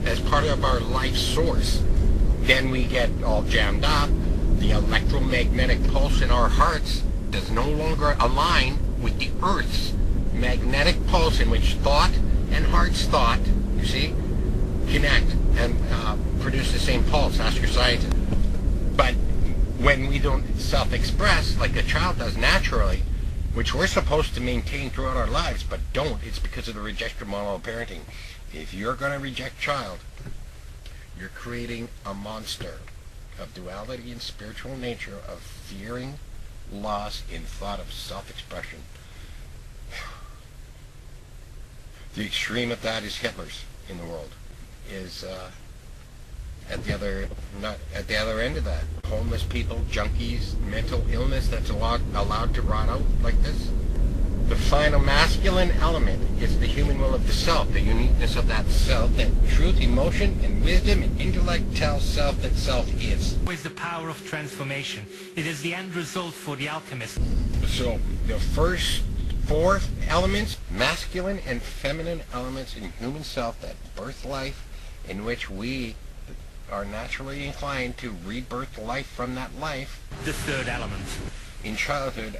as part of our life source, then we get all jammed up. The electromagnetic pulse in our hearts does no longer align with the Earth's magnetic pulse, in which thought and heart's thought, you see, connect and produce the same pulse. Ask your scientist. But when we don't self-express like a child does naturally, which we're supposed to maintain throughout our lives, but don't, it's because of the rejection model of parenting. If you're going to reject child, you're creating a monster of duality and spiritual nature, of fearing loss in thought of self-expression. The extreme of that is Hitler's in the world, is at the other end of that. Homeless people, junkies, mental illness that's allowed to rot out like this. The final masculine element is the human will of the self, the uniqueness of that self, that truth, emotion, and wisdom and intellect tell self that self is. Always the power of transformation. It is the end result for the alchemist. So the first four elements, masculine and feminine elements in human self that birth life, in which we are naturally inclined to rebirth life from that life. The third element. In childhood,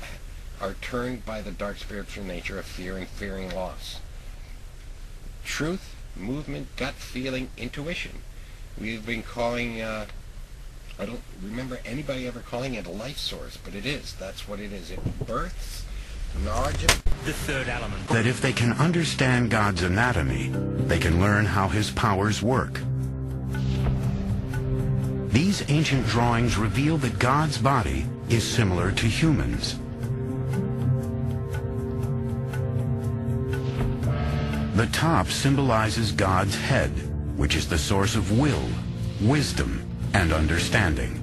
are turned by the dark spiritual nature of fear and fearing loss. Truth, movement, gut feeling, intuition. We've been calling, I don't remember anybody ever calling it a life source, but it is. That's what it is. It births knowledge of the third element. That if they can understand God's anatomy, they can learn how his powers work. These ancient drawings reveal that God's body is similar to humans. The top symbolizes God's head, which is the source of will, wisdom, and understanding.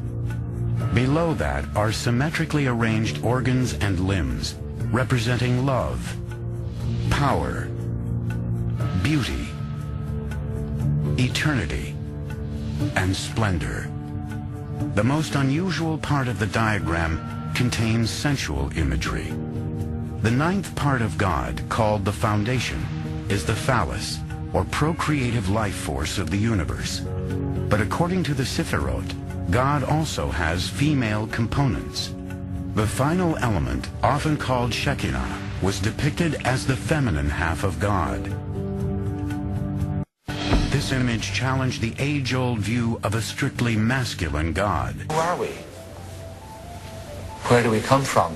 Below that are symmetrically arranged organs and limbs, representing love, power, beauty, eternity, and splendor. The most unusual part of the diagram contains sensual imagery. The ninth part of God, called the foundation, is the phallus, or procreative life force of the universe. But according to the Sefirot, God also has female components. The final element, often called Shekinah, was depicted as the feminine half of God. This image challenged the age-old view of a strictly masculine God. Who are we? Where do we come from?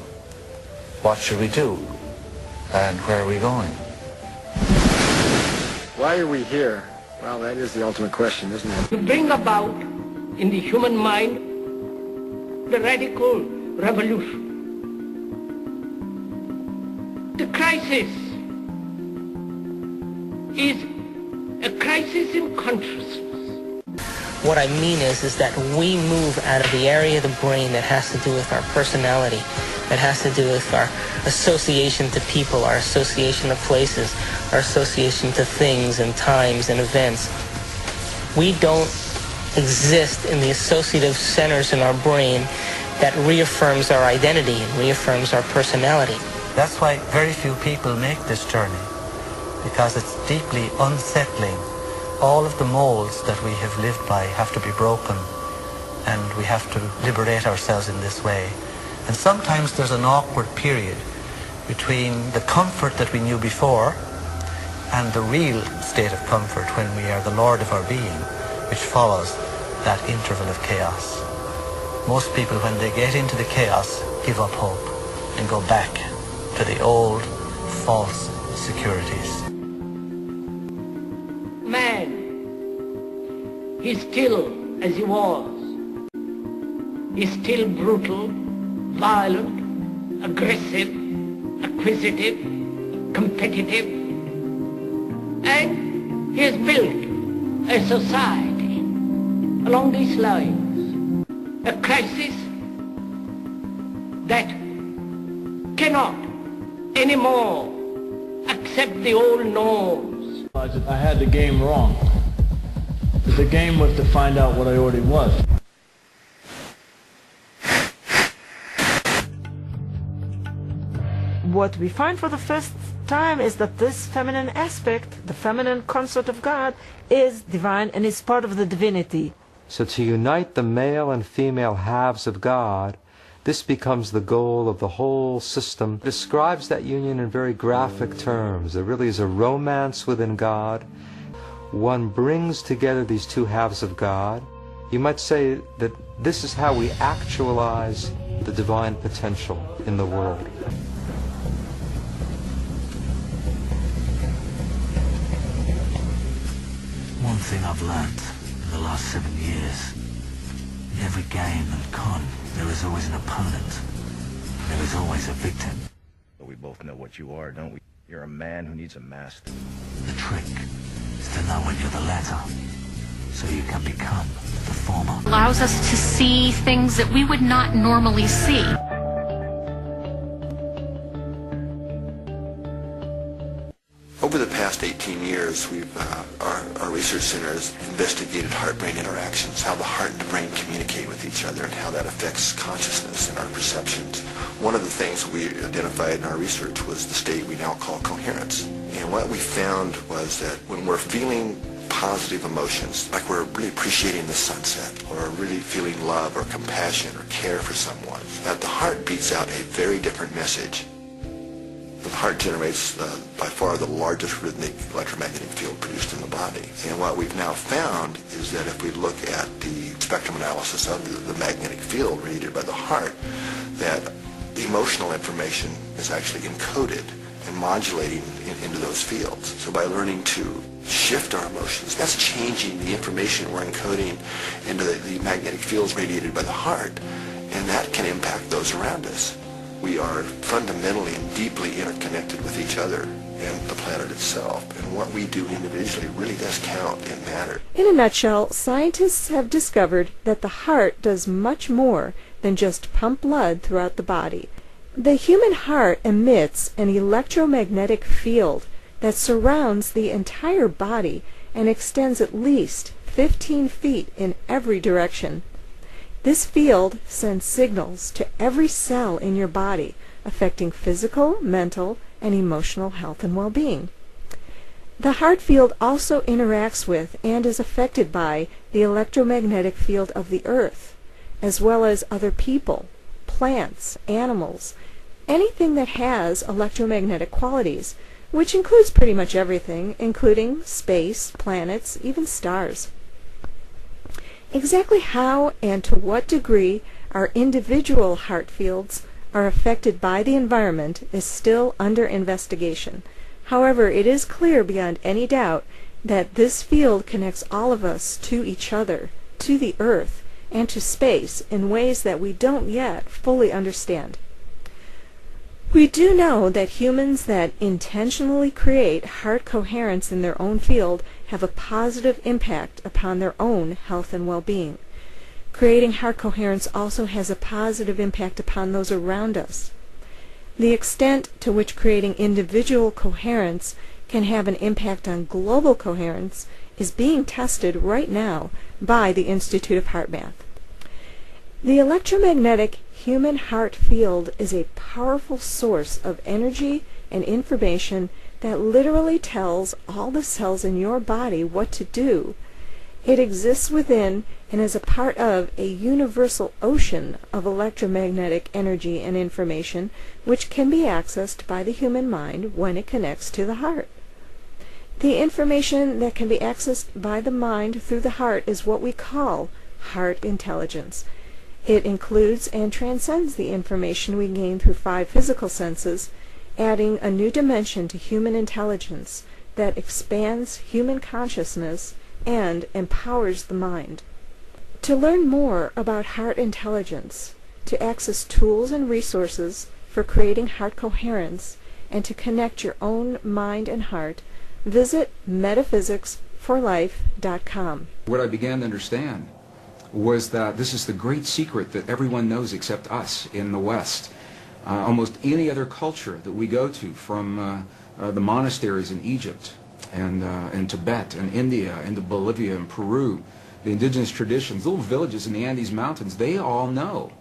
What should we do? And where are we going? Why are we here? Well, that is the ultimate question, isn't it? To bring about in the human mind the radical revolution. The crisis is a crisis in consciousness. What I mean is that we move out of the area of the brain that has to do with our personality, that has to do with our association to people, our association to places, our association to things and times and events. We don't exist in the associative centers in our brain that reaffirms our identity and reaffirms our personality. That's why very few people make this journey, because it's deeply unsettling. All of the molds that we have lived by have to be broken, and we have to liberate ourselves in this way. And sometimes there's an awkward period between the comfort that we knew before and the real state of comfort when we are the Lord of our being, which follows that interval of chaos. Most people, when they get into the chaos, give up hope and go back to the old, false securities. Man is still as he was. He's still brutal, violent, aggressive, acquisitive, competitive, and he has built a society along these lines, a crisis that cannot anymore accept the old norms. I had the game wrong. The game was to find out what I already was. What we find for the first time is that this feminine aspect, the feminine consort of God, is divine and is part of the divinity. So to unite the male and female halves of God, this becomes the goal of the whole system. It describes that union in very graphic terms. There really is a romance within God. One brings together these two halves of God. You might say that this is how we actualize the divine potential in the world. One thing I've learned in the last 7 years, in every game and con, there is always an opponent. There is always a victim. But we both know what you are, don't we? You're a man who needs a master. The trick is to know when you're the latter, so you can become the former. Allows us to see things that we would not normally see. Over the past 18 years, our research center has investigated heart-brain interactions, how the heart and the brain communicate with each other, and how that affects consciousness and our perceptions. One of the things we identified in our research was the state we now call coherence. And what we found was that when we're feeling positive emotions, like we're really appreciating the sunset, or really feeling love or compassion or care for someone, that the heart beats out a very different message. The heart generates by far the largest rhythmic electromagnetic field produced in the body. And what we've now found is that if we look at the spectrum analysis of the magnetic field radiated by the heart, that emotional information is actually encoded and modulating into those fields. So by learning to shift our emotions, that's changing the information we're encoding into the magnetic fields radiated by the heart, and that can impact those around us. We are fundamentally and deeply interconnected with each other and the planet itself, and what we do individually really does count and matter. In a nutshell, scientists have discovered that the heart does much more than just pump blood throughout the body. The human heart emits an electromagnetic field that surrounds the entire body and extends at least 15 feet in every direction. This field sends signals to every cell in your body, affecting physical, mental, and emotional health and well-being. The heart field also interacts with and is affected by the electromagnetic field of the earth, as well as other people, plants, animals, anything that has electromagnetic qualities, which includes pretty much everything, including space, planets, even stars. Exactly how and to what degree our individual heart fields are affected by the environment is still under investigation. However, it is clear beyond any doubt that this field connects all of us to each other, to the earth, and to space in ways that we don't yet fully understand. We do know that humans that intentionally create heart coherence in their own field have a positive impact upon their own health and well-being. Creating heart coherence also has a positive impact upon those around us. The extent to which creating individual coherence can have an impact on global coherence is being tested right now by the Institute of HeartMath. The electromagnetic human heart field is a powerful source of energy and information that literally tells all the cells in your body what to do. It exists within and is a part of a universal ocean of electromagnetic energy and information which can be accessed by the human mind when it connects to the heart. The information that can be accessed by the mind through the heart is what we call heart intelligence. It includes and transcends the information we gain through 5 physical senses, adding a new dimension to human intelligence that expands human consciousness and empowers the mind. To learn more about heart intelligence, to access tools and resources for creating heart coherence, and to connect your own mind and heart, visit metaphysicsforlife.com. What I began to understand was that this is the great secret that everyone knows except us in the West. Almost any other culture that we go to, from the monasteries in Egypt and Tibet and India and Bolivia and Peru, the indigenous traditions, little villages in the Andes Mountains, they all know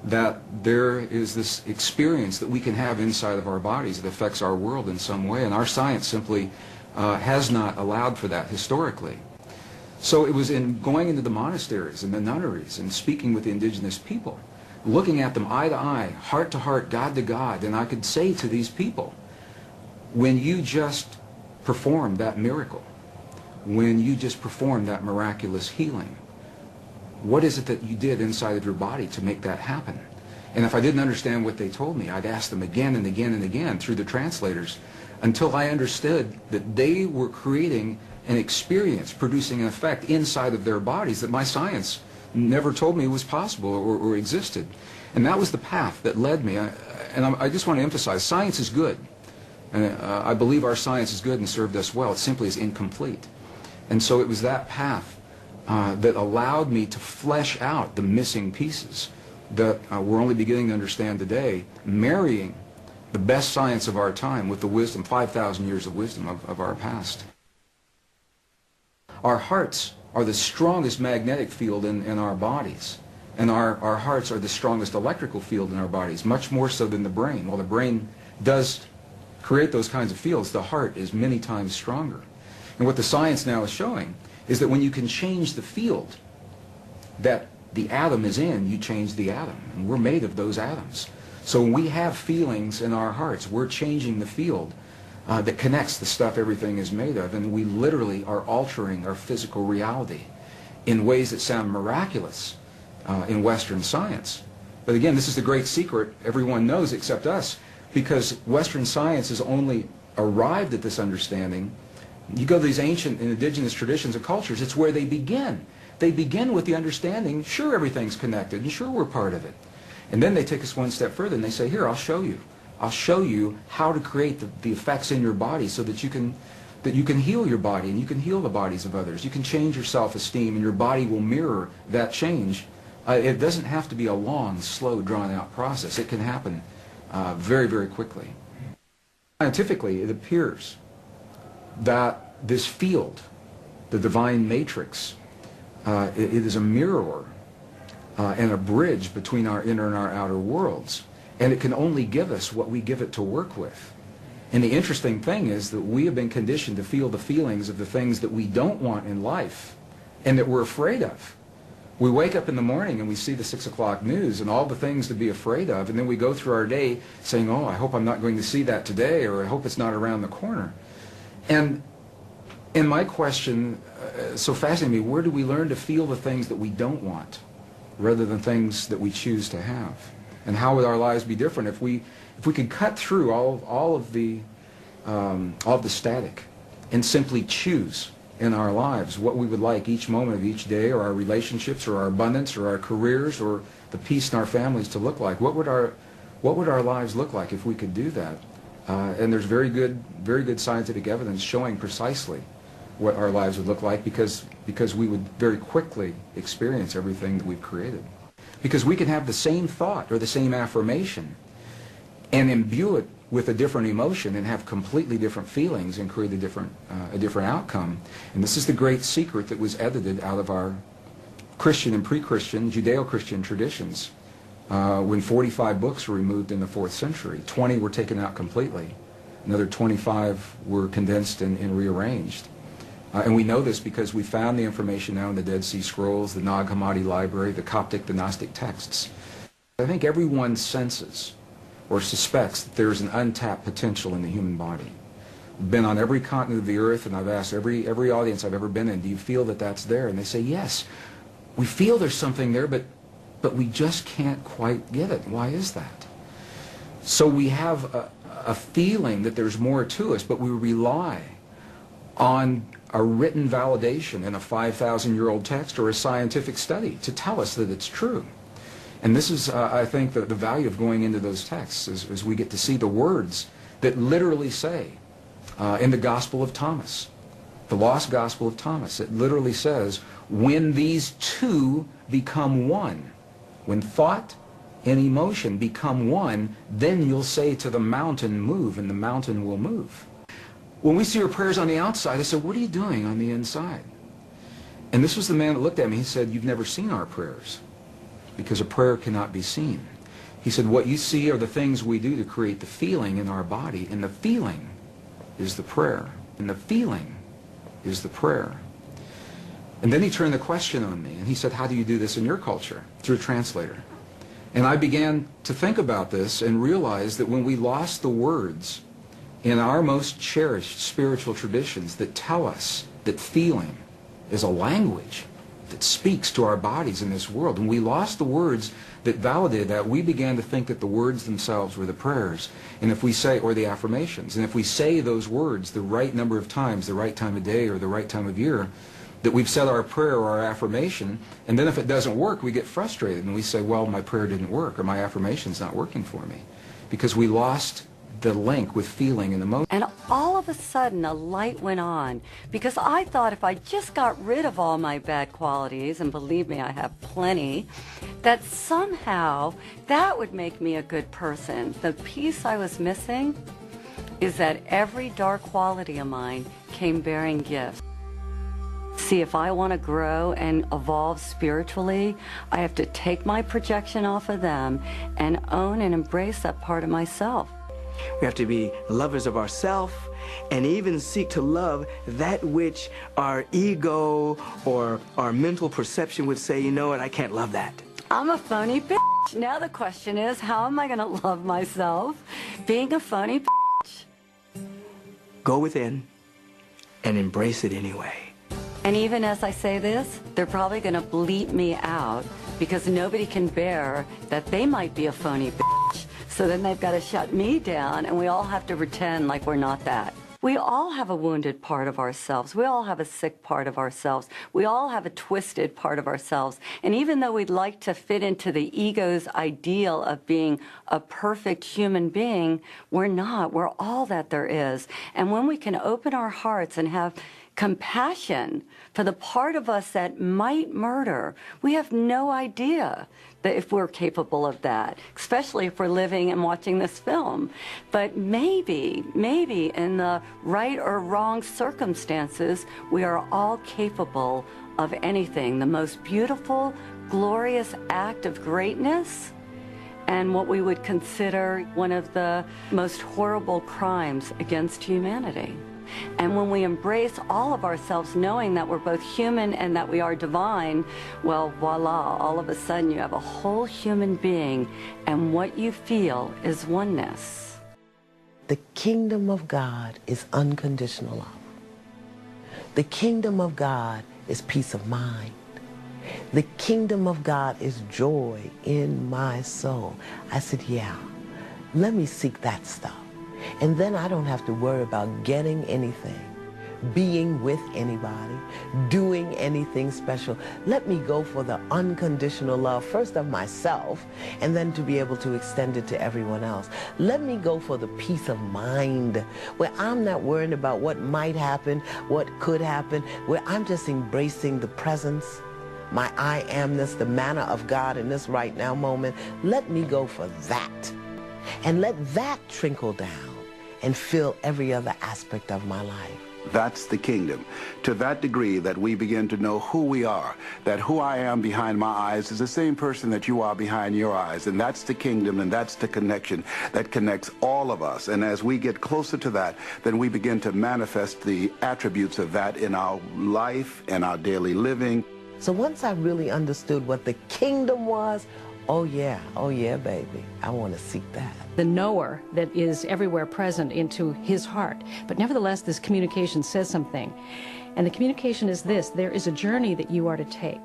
that there is this experience that we can have inside of our bodies that affects our world in some way, and our science simply has not allowed for that historically. So it was in going into the monasteries and the nunneries and speaking with the indigenous people, looking at them eye to eye, heart to heart, God to God, and I could say to these people, when you just performed that miracle, when you just performed that miraculous healing, what is it that you did inside of your body to make that happen? And if I didn't understand what they told me, I'd ask them again and again and again through the translators until I understood that they were creating an experience, producing an effect inside of their bodies that my science never told me was possible or existed. And that was the path that led me. I just want to emphasize, science is good. And I believe our science is good and served us well. It simply is incomplete. And so it was that path that allowed me to flesh out the missing pieces that we're only beginning to understand today, marrying the best science of our time with the wisdom, 5,000 years of wisdom of our past. Our hearts are the strongest magnetic field in our bodies, and our hearts are the strongest electrical field in our bodies, much more so than the brain. While the brain does create those kinds of fields, the heart is many times stronger. And what the science now is showing is that when you can change the field that the atom is in, you change the atom. And we're made of those atoms. So when we have feelings in our hearts, we're changing the field that connects the stuff everything is made of, and we literally are altering our physical reality in ways that sound miraculous in Western science. But again, this is the great secret everyone knows except us, because Western science has only arrived at this understanding. You go to these ancient and indigenous traditions and cultures, it's where they begin. They begin with the understanding, sure, everything's connected, and sure, we're part of it. And then they take us one step further, and they say, here, I'll show you. I'll show you how to create the effects in your body so that you can heal your body and you can heal the bodies of others. You can change your self-esteem and your body will mirror that change. It doesn't have to be a long, slow, drawn-out process. It can happen very, very quickly. Scientifically, it appears that this field, the divine matrix, it is a mirror and a bridge between our inner and our outer worlds. And it can only give us what we give it to work with. And the interesting thing is that we have been conditioned to feel the feelings of the things that we don't want in life and that we're afraid of. We wake up in the morning and we see the 6 o'clock news and all the things to be afraid of, and then we go through our day saying, oh, I hope I'm not going to see that today, or I hope it's not around the corner. And my question so fascinated me, where do we learn to feel the things that we don't want rather than things that we choose to have? And how would our lives be different if we could cut through all of the static and simply choose in our lives, what we would like each moment of each day, or our relationships, or our abundance, or our careers, or the peace in our families to look like. What would our lives look like if we could do that? And there's very good scientific evidence showing precisely what our lives would look like, because we would very quickly experience everything that we've created. Because we can have the same thought or the same affirmation and imbue it with a different emotion and have completely different feelings and create a different outcome. And this is the great secret that was edited out of our Christian and pre-Christian Judeo-Christian traditions. When 45 books were removed in the 4th century, 20 were taken out completely. Another 25 were condensed and rearranged. And we know this because we found the information now in the Dead Sea Scrolls, the Nag Hammadi Library, the Coptic, the Gnostic texts. I think everyone senses or suspects that there's an untapped potential in the human body. I've been on every continent of the earth, and I've asked every audience I've ever been in, do you feel that that's there? And they say, yes, we feel there's something there, but we just can't quite get it. Why is that? So we have a feeling that there's more to us, but we rely on a written validation in a 5,000-year-old text or a scientific study to tell us that it's true. And this is, I think, the value of going into those texts, is we get to see the words that literally say, in the Gospel of Thomas, the lost Gospel of Thomas, it literally says, when these two become one, when thought and emotion become one, then you'll say to the mountain, move, and the mountain will move. When we see our prayers on the outside, I said, what are you doing on the inside? And this was the man that looked at me. He said, you've never seen our prayers, because a prayer cannot be seen. He said, what you see are the things we do to create the feeling in our body, and the feeling is the prayer, and the feeling is the prayer. And then he turned the question on me, and he said, how do you do this in your culture? Through a translator. And I began to think about this and realized that when we lost the words in our most cherished spiritual traditions that tell us that feeling is a language that speaks to our bodies in this world, when we lost the words that validated that, we began to think that the words themselves were the prayers, and if we say, or the affirmations, and if we say those words the right number of times, the right time of day or the right time of year, that we've said our prayer or our affirmation, and then if it doesn't work, we get frustrated and we say, well, my prayer didn't work, or my affirmation's not working for me, because we lost the link with feeling and emotion. And all of a sudden a light went on, because I thought if I just got rid of all my bad qualities, and believe me, I have plenty, that somehow that would make me a good person. The piece I was missing is that every dark quality of mine came bearing gifts. See, if I want to grow and evolve spiritually, I have to take my projection off of them and own and embrace that part of myself. We have to be lovers of ourselves and even seek to love that which our ego or our mental perception would say, you know what, I can't love that. I'm a phony bitch. Now the question is, how am I going to love myself being a phony bitch? Go within and embrace it anyway. And even as I say this, they're probably going to bleep me out, because nobody can bear that they might be a phony bitch. So then they've got to shut me down, and we all have to pretend like we're not that. We all have a wounded part of ourselves. We all have a sick part of ourselves. We all have a twisted part of ourselves. And even though we'd like to fit into the ego's ideal of being a perfect human being, we're not. We're all that there is. And when we can open our hearts and have compassion for the part of us that might murder, we have no idea that if we're capable of that, especially if we're living and watching this film. But maybe in the right or wrong circumstances, we are all capable of anything. The most beautiful, glorious act of greatness, and what we would consider one of the most horrible crimes against humanity. And when we embrace all of ourselves, knowing that we're both human and that we are divine, well, voila, all of a sudden you have a whole human being, and what you feel is oneness. The kingdom of God is unconditional love. The kingdom of God is peace of mind. The kingdom of God is joy in my soul. I said, yeah, let me seek that stuff. And then I don't have to worry about getting anything, being with anybody, doing anything special. Let me go for the unconditional love, first of myself, and then to be able to extend it to everyone else. Let me go for the peace of mind, where I'm not worrying about what might happen, what could happen, where I'm just embracing the presence, my I amness, the manna of God in this right now moment. Let me go for that. And let that trickle down and fill every other aspect of my life. That's the kingdom. To that degree that we begin to know who we are, that who I am behind my eyes is the same person that you are behind your eyes. And that's the kingdom, and that's the connection that connects all of us. And as we get closer to that, then we begin to manifest the attributes of that in our life and our daily living. So once I really understood what the kingdom was, oh yeah, baby, I want to seek that. The knower that is everywhere present into his heart. But nevertheless, this communication says something. And the communication is this: there is a journey that you are to take.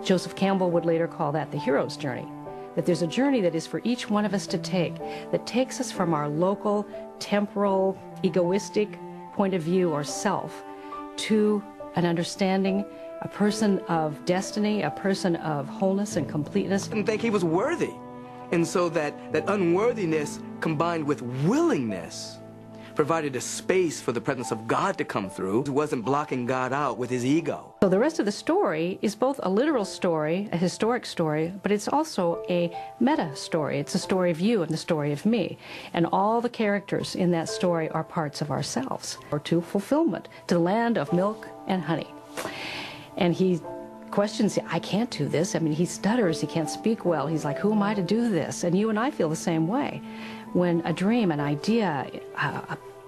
Joseph Campbell would later call that the hero's journey. That there's a journey that is for each one of us to take, that takes us from our local, temporal, egoistic point of view or self to an understanding, a person of destiny, a person of wholeness and completeness. I didn't think he was worthy. And so that unworthiness combined with willingness provided a space for the presence of God to come through. He wasn't blocking God out with his ego. So the rest of the story is both a literal story, a historic story, but it's also a meta story. It's a story of you and the story of me. And all the characters in that story are parts of ourselves, or to fulfillment, to the land of milk and honey. And he questions, I can't do this. I mean, he stutters, he can't speak well. He's like, who am I to do this? And you and I feel the same way. When a dream, an idea,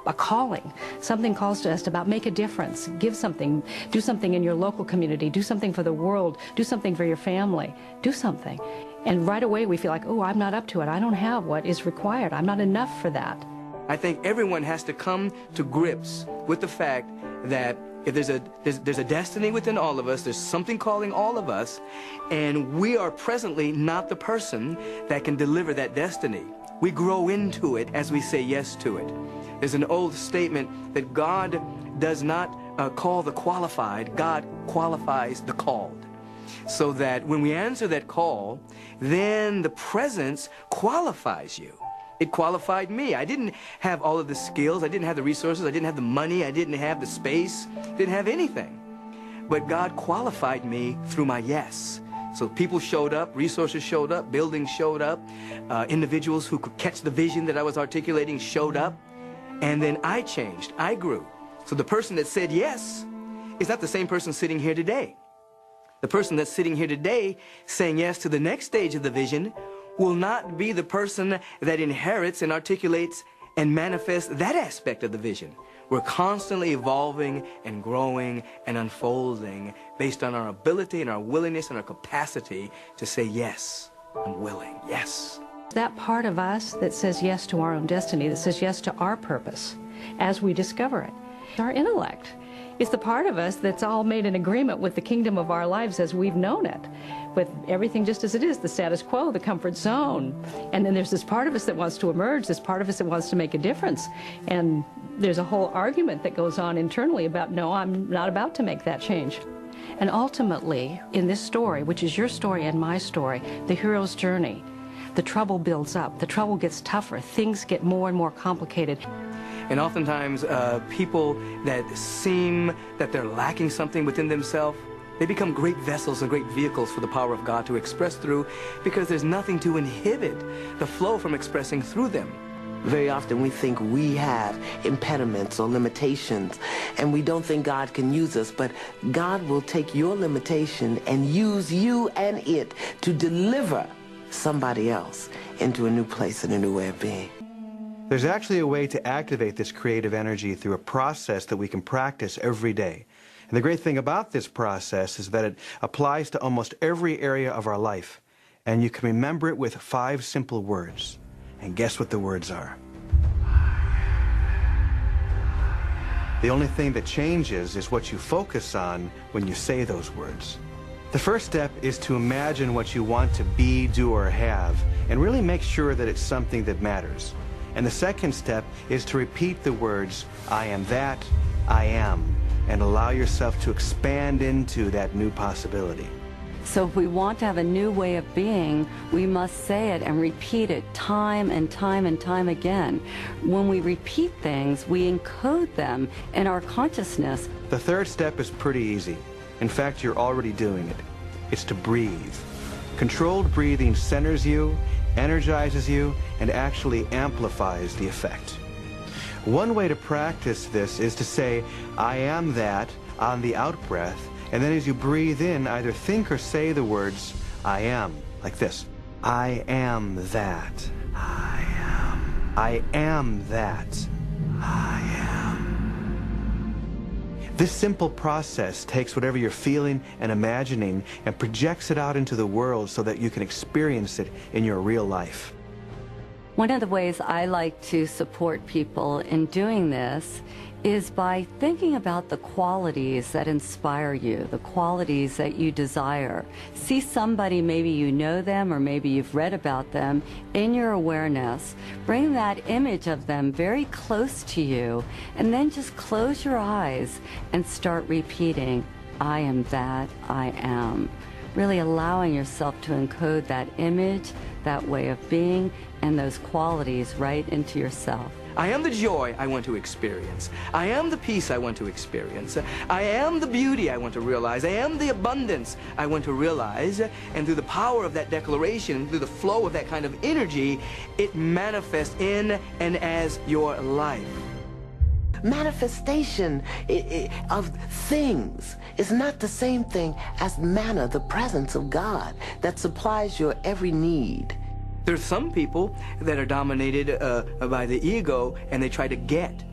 a calling, something calls to us about make a difference, give something, do something in your local community, do something for the world, do something for your family, do something. And right away we feel like, oh, I'm not up to it. I don't have what is required. I'm not enough for that. I think everyone has to come to grips with the fact that if there's a destiny within all of us, there's something calling all of us, and we are presently not the person that can deliver that destiny. We grow into it as we say yes to it. There's an old statement that God does not call the qualified, God qualifies the called. So that when we answer that call, then the presence qualifies you. It qualified me. I didn't have all of the skills. I didn't have the resources. I didn't have the money. I didn't have the space. Didn't have anything. But God qualified me through my yes. So people showed up, resources showed up, buildings showed up, individuals who could catch the vision that I was articulating showed up. And then I changed. I grew. So the person that said yes is not the same person sitting here today. The person that's sitting here today saying yes to the next stage of the vision will not be the person that inherits and articulates and manifests that aspect of the vision. We're constantly evolving and growing and unfolding based on our ability and our willingness and our capacity to say, yes, I'm willing, yes. That part of us that says yes to our own destiny, that says yes to our purpose as we discover it. Our intellect is the part of us that's all made an agreement with the kingdom of our lives as we've known it, with everything just as it is, the status quo, the comfort zone. And then there's this part of us that wants to emerge, this part of us that wants to make a difference. And there's a whole argument that goes on internally about, no, I'm not about to make that change. And ultimately, in this story, which is your story and my story, the hero's journey, the trouble builds up, the trouble gets tougher, things get more and more complicated. And oftentimes, people that seem that they're lacking something within themselves, they become great vessels and great vehicles for the power of God to express through, because there's nothing to inhibit the flow from expressing through them. Very often we think we have impediments or limitations, and we don't think God can use us, but God will take your limitation and use you and it to deliver somebody else into a new place and a new way of being. There's actually a way to activate this creative energy through a process that we can practice every day. And the great thing about this process is that it applies to almost every area of our life. And you can remember it with 5 simple words. And guess what the words are? The only thing that changes is what you focus on when you say those words. The first step is to imagine what you want to be, do, or have, and really make sure that it's something that matters. And the second step is to repeat the words, I am that, I am, and allow yourself to expand into that new possibility. So if we want to have a new way of being, we must say it and repeat it time and time and time again. When we repeat things, we encode them in our consciousness. The third step is pretty easy. In fact, you're already doing it. It's to breathe. Controlled breathing centers you, energizes you, and actually amplifies the effect. One way to practice this is to say, I am that, on the out-breath, and then as you breathe in, either think or say the words, I am, like this. I am that. I am. I am that. I am. This simple process takes whatever you're feeling and imagining and projects it out into the world so that you can experience it in your real life. One of the ways I like to support people in doing this is by thinking about the qualities that inspire you, the qualities that you desire. See somebody, maybe you know them or maybe you've read about them, in your awareness. Bring that image of them very close to you, and then just close your eyes and start repeating, I am that, I am. Really allowing yourself to encode that image, that way of being, and those qualities right into yourself. I am the joy I want to experience. I am the peace I want to experience. I am the beauty I want to realize. I am the abundance I want to realize. And through the power of that declaration, through the flow of that kind of energy, it manifests in and as your life. Manifestation of things is not the same thing as manna, the presence of God that supplies your every need. There's some people that are dominated by the ego, and they try to get.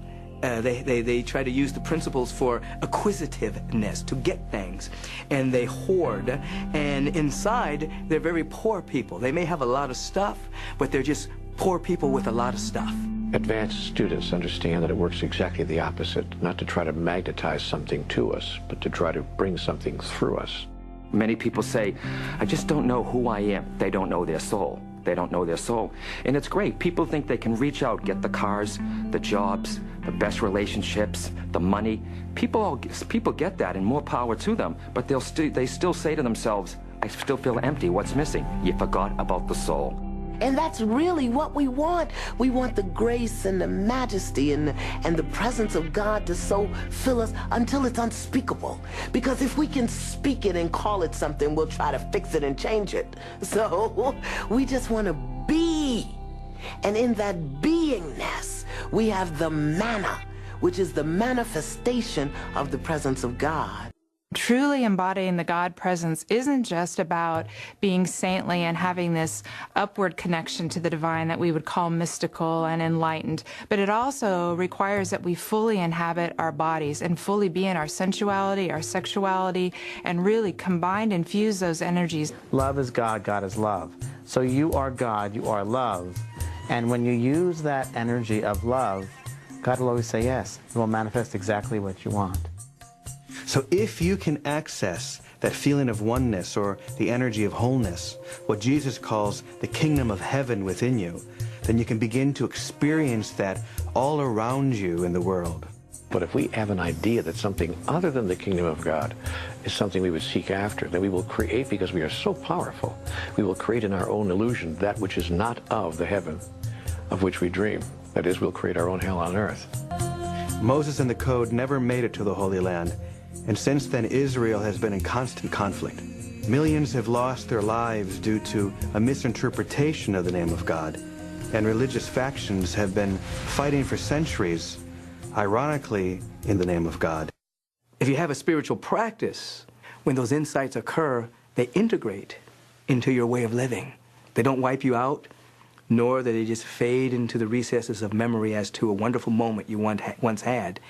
They try to use the principles for acquisitiveness, to get things, and they hoard. And inside, they're very poor people. They may have a lot of stuff, but they're just poor people with a lot of stuff. Advanced students understand that it works exactly the opposite, not to try to magnetize something to us, but to try to bring something through us. Many people say, I just don't know who I am. They don't know their soul. They don't know their soul. And it's great. People think they can reach out, get the cars, the jobs, the best relationships, the money. People get that, and more power to them. But they still say to themselves, I still feel empty. What's missing? You forgot about the soul. And that's really what we want. We want the grace and the majesty and the presence of God to so fill us until it's unspeakable. Because if we can speak it and call it something, we'll try to fix it and change it. So we just want to be. And in that beingness, we have the manna, which is the manifestation of the presence of God. Truly embodying the God presence isn't just about being saintly and having this upward connection to the divine that we would call mystical and enlightened, but it also requires that we fully inhabit our bodies and fully be in our sensuality, our sexuality, and really combine and fuse those energies. Love is God, God is love. So you are God, you are love. And when you use that energy of love, God will always say yes. It will manifest exactly what you want. So if you can access that feeling of oneness or the energy of wholeness, what Jesus calls the kingdom of heaven within you, then you can begin to experience that all around you in the world. But if we have an idea that something other than the kingdom of God is something we would seek after, then we will create, because we are so powerful, we will create in our own illusion that which is not of the heaven of which we dream. That is, we'll create our own hell on earth. Moses and the Code never made it to the Holy Land. And since then, Israel has been in constant conflict. Millions have lost their lives due to a misinterpretation of the name of God. And religious factions have been fighting for centuries, ironically, in the name of God. If you have a spiritual practice, when those insights occur, they integrate into your way of living. They don't wipe you out, nor do they just fade into the recesses of memory as to a wonderful moment you once had.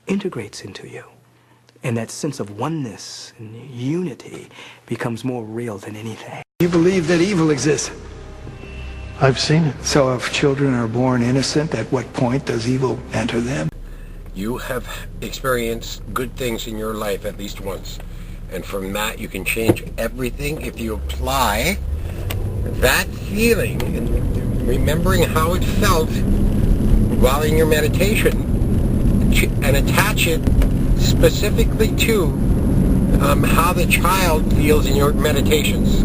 Integrates into you. And that sense of oneness and unity becomes more real than anything. You believe that evil exists? I've seen it. So if children are born innocent, at what point does evil enter them? You have experienced good things in your life at least once. And from that you can change everything if you apply that feeling and remembering how it felt while in your meditation attach it specifically to how the child feels in your meditations.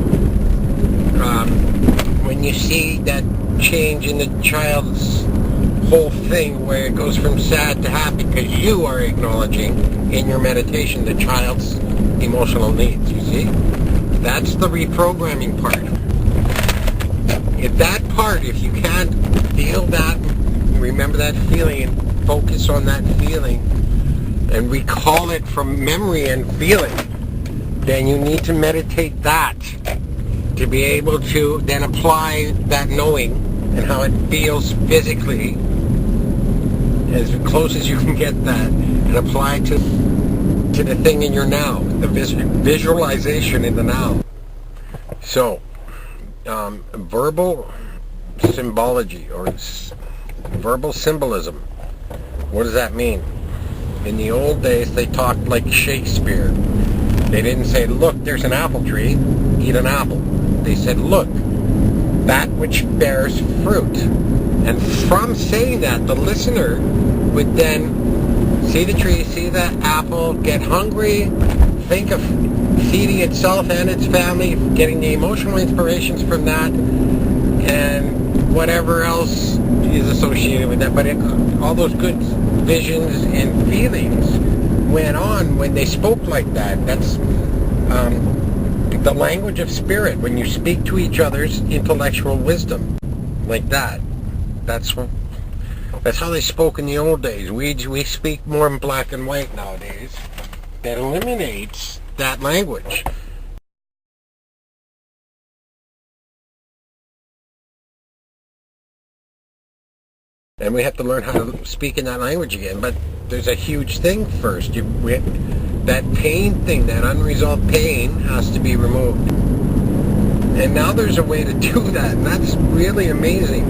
When you see that change in the child's whole thing, where it goes from sad to happy, because you are acknowledging in your meditation the child's emotional needs, you see? That's the reprogramming part. If you can't feel that, remember that feeling and focus on that feeling and recall it from memory and feeling, then you need to meditate that to be able to then apply that knowing and how it feels physically as close as you can get that, and apply to the thing in your now, the visualization in the now. So, verbal symbology or verbal symbolism, what does that mean? In the old days, they talked like Shakespeare. They didn't say, look, there's an apple tree, eat an apple. They said, look, that which bears fruit. And from saying that, the listener would then see the tree, see the apple, get hungry, think of feeding itself and its family, getting the emotional inspirations from that, and whatever else is associated with that. But all those good visions and feelings went on when they spoke like that. That's the language of spirit, when you speak to each other's intellectual wisdom like that. That's how they spoke in the old days. We speak more in black and white nowadays. That eliminates that language. And we have to learn how to speak in that language again. But there's a huge thing first. That pain thing, that unresolved pain, has to be removed. And now there's a way to do that, and that's really amazing.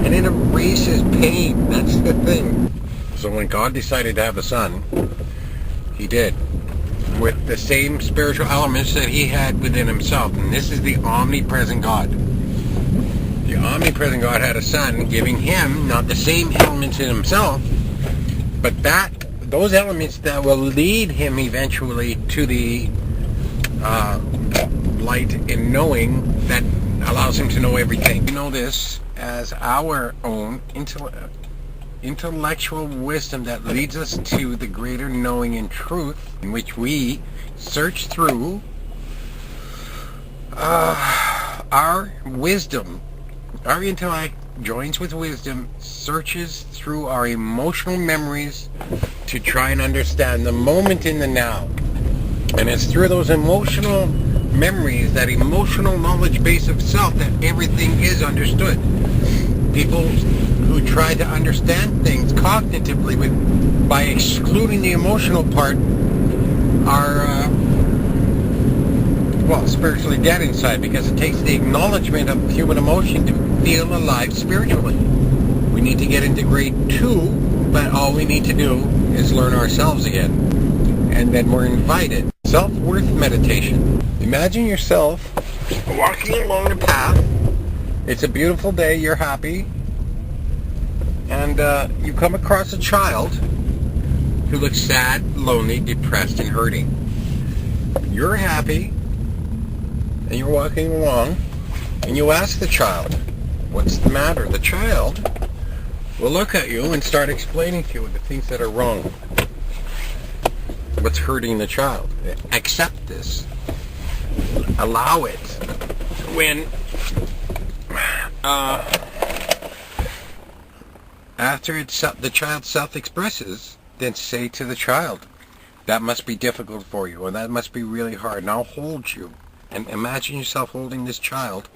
And it erases pain. That's the thing. So when God decided to have a son, he did, with the same spiritual elements that he had within himself. And this is the omnipresent God. The omnipresent God had a son, giving him not the same elements in himself, but those elements that will lead him eventually to the light in knowing that allows him to know everything. We know this as our own intellectual wisdom that leads us to the greater knowing and truth, in which we search through our wisdom. Our intellect joins with wisdom, searches through our emotional memories to try and understand the moment in the now. And it's through those emotional memories, that emotional knowledge base of self, that everything is understood. People who try to understand things cognitively by excluding the emotional part are spiritually dead inside, because it takes the acknowledgement of human emotion to feel alive spiritually. We need to get into grade 2, but all we need to do is learn ourselves again. And then we're invited. Self-worth meditation. Imagine yourself walking along the path. It's a beautiful day, you're happy, and you come across a child who looks sad, lonely, depressed, and hurting. You're happy, and you're walking along, and you ask the child, what's the matter? The child will look at you and start explaining to you the things that are wrong. What's hurting the child? Accept this. Allow it. When after the child self-expresses, then say to the child, that must be difficult for you, or that must be really hard, and I'll hold you. And imagine yourself holding this child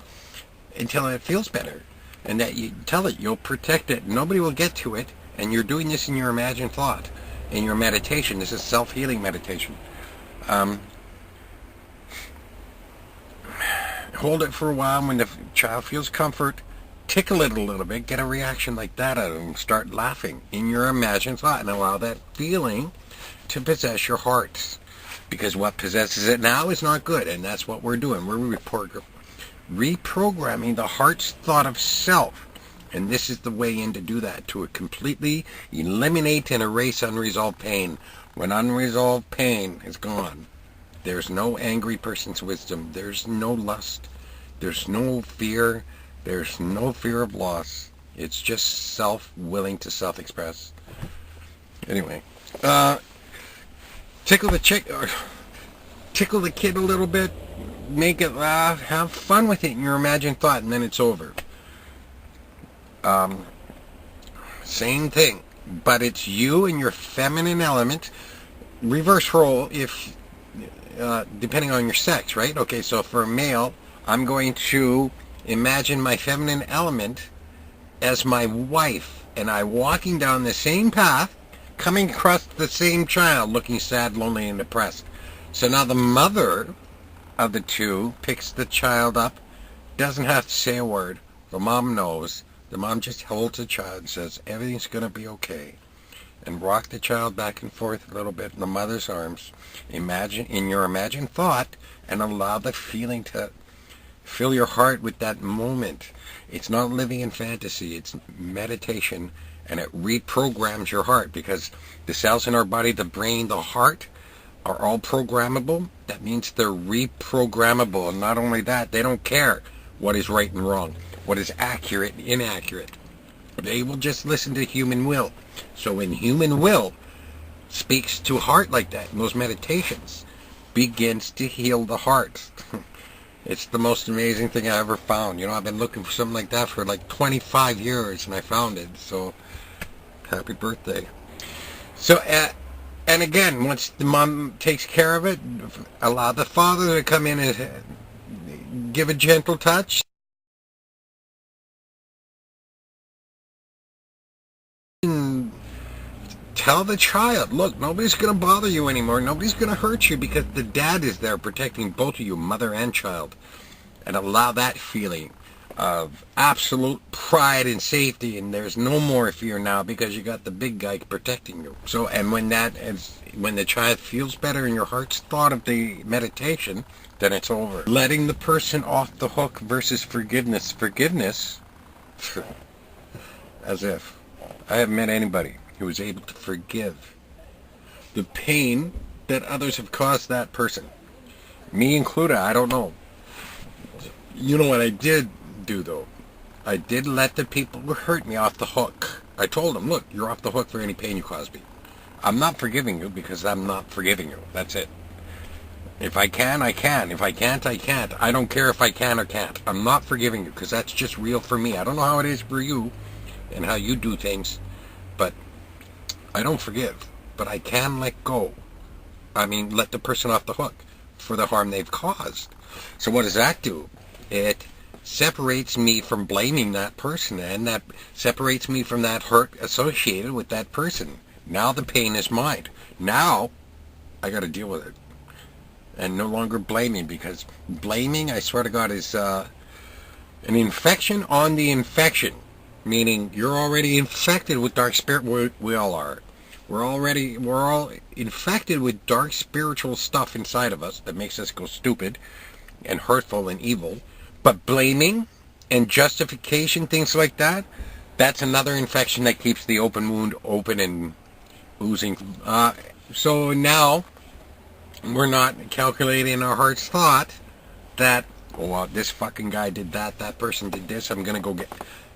until it feels better. And that you tell it you'll protect it. Nobody will get to it. And you're doing this in your imagined thought, in your meditation. This is self-healing meditation. Hold it for a while. When the child feels comfort, tickle it a little bit. Get a reaction like that out of them. Start laughing in your imagined thought, and allow that feeling to possess your heart. Because what possesses it now is not good, and that's what we're doing. We're reprogramming the heart's thought of self. And this is the way in to do that, to completely eliminate and erase unresolved pain. When unresolved pain is gone, there's no angry person's wisdom. There's no lust. There's no fear. There's no fear of loss. It's just willing to self-express. Anyway, tickle the kid a little bit, make it laugh, have fun with it in your imagined thought, and then it's over. Same thing, but it's you and your feminine element, reverse role if depending on your sex, right? Okay, so for a male, I'm going to imagine my feminine element as my wife, and I'm walking down the same path, coming across the same child looking sad, lonely, and depressed. So now the mother of the two picks the child up, doesn't have to say a word. The mom knows. The mom just holds the child and says, everything's going to be okay. And rock the child back and forth a little bit in the mother's arms. Imagine in your imagined thought, and allow the feeling to fill your heart with that moment. It's not living in fantasy, it's meditation, and it reprograms your heart, because the cells in our body, the brain, the heart, are all programmable. That means they're reprogrammable, and not only that, they don't care what is right and wrong, what is accurate and inaccurate. They will just listen to human will. So when human will speaks to heart like that, in those meditations, begins to heal the heart. It's the most amazing thing I ever found. You know, I've been looking for something like that for like 25 years, and I found it. So, happy birthday. So, and again, once the mom takes care of it, allow the father to come in and give a gentle touch. And tell the child, look, nobody's going to bother you anymore. Nobody's going to hurt you, because the dad is there protecting both of you, mother and child. And allow that feeling of absolute pride and safety, and there's no more fear now because you got the big guy protecting you. So, and when the child feels better in your heart's thought of the meditation, then it's over. Letting the person off the hook versus forgiveness. Forgiveness, as if I haven't met anybody who was able to forgive the pain that others have caused that person. Me included, I don't know. You know what I did do, though? I did let the people who hurt me off the hook. I told them, look, you're off the hook for any pain you caused me. I'm not forgiving you because I'm not forgiving you. That's it. If I can, I can. If I can't, I can't. I don't care if I can or can't. I'm not forgiving you because that's just real for me. I don't know how it is for you and how you do things, but I don't forgive. But I can let go. I mean, let the person off the hook for the harm they've caused. So what does that do? It separates me from blaming that person, and that separates me from that hurt associated with that person. Now the pain is mine. Now I got to deal with it. And no longer blaming, because blaming, I swear to God, is an infection on the infection. Meaning you're already infected with dark spirit. We all are. We're all infected with dark spiritual stuff inside of us that makes us go stupid and hurtful and evil. But blaming and justification, things like that, that's another infection that keeps the open wound open and oozing. So now we're not calculating our heart's thought that, oh, well, this fucking guy did that, that person did this, I'm going to go get...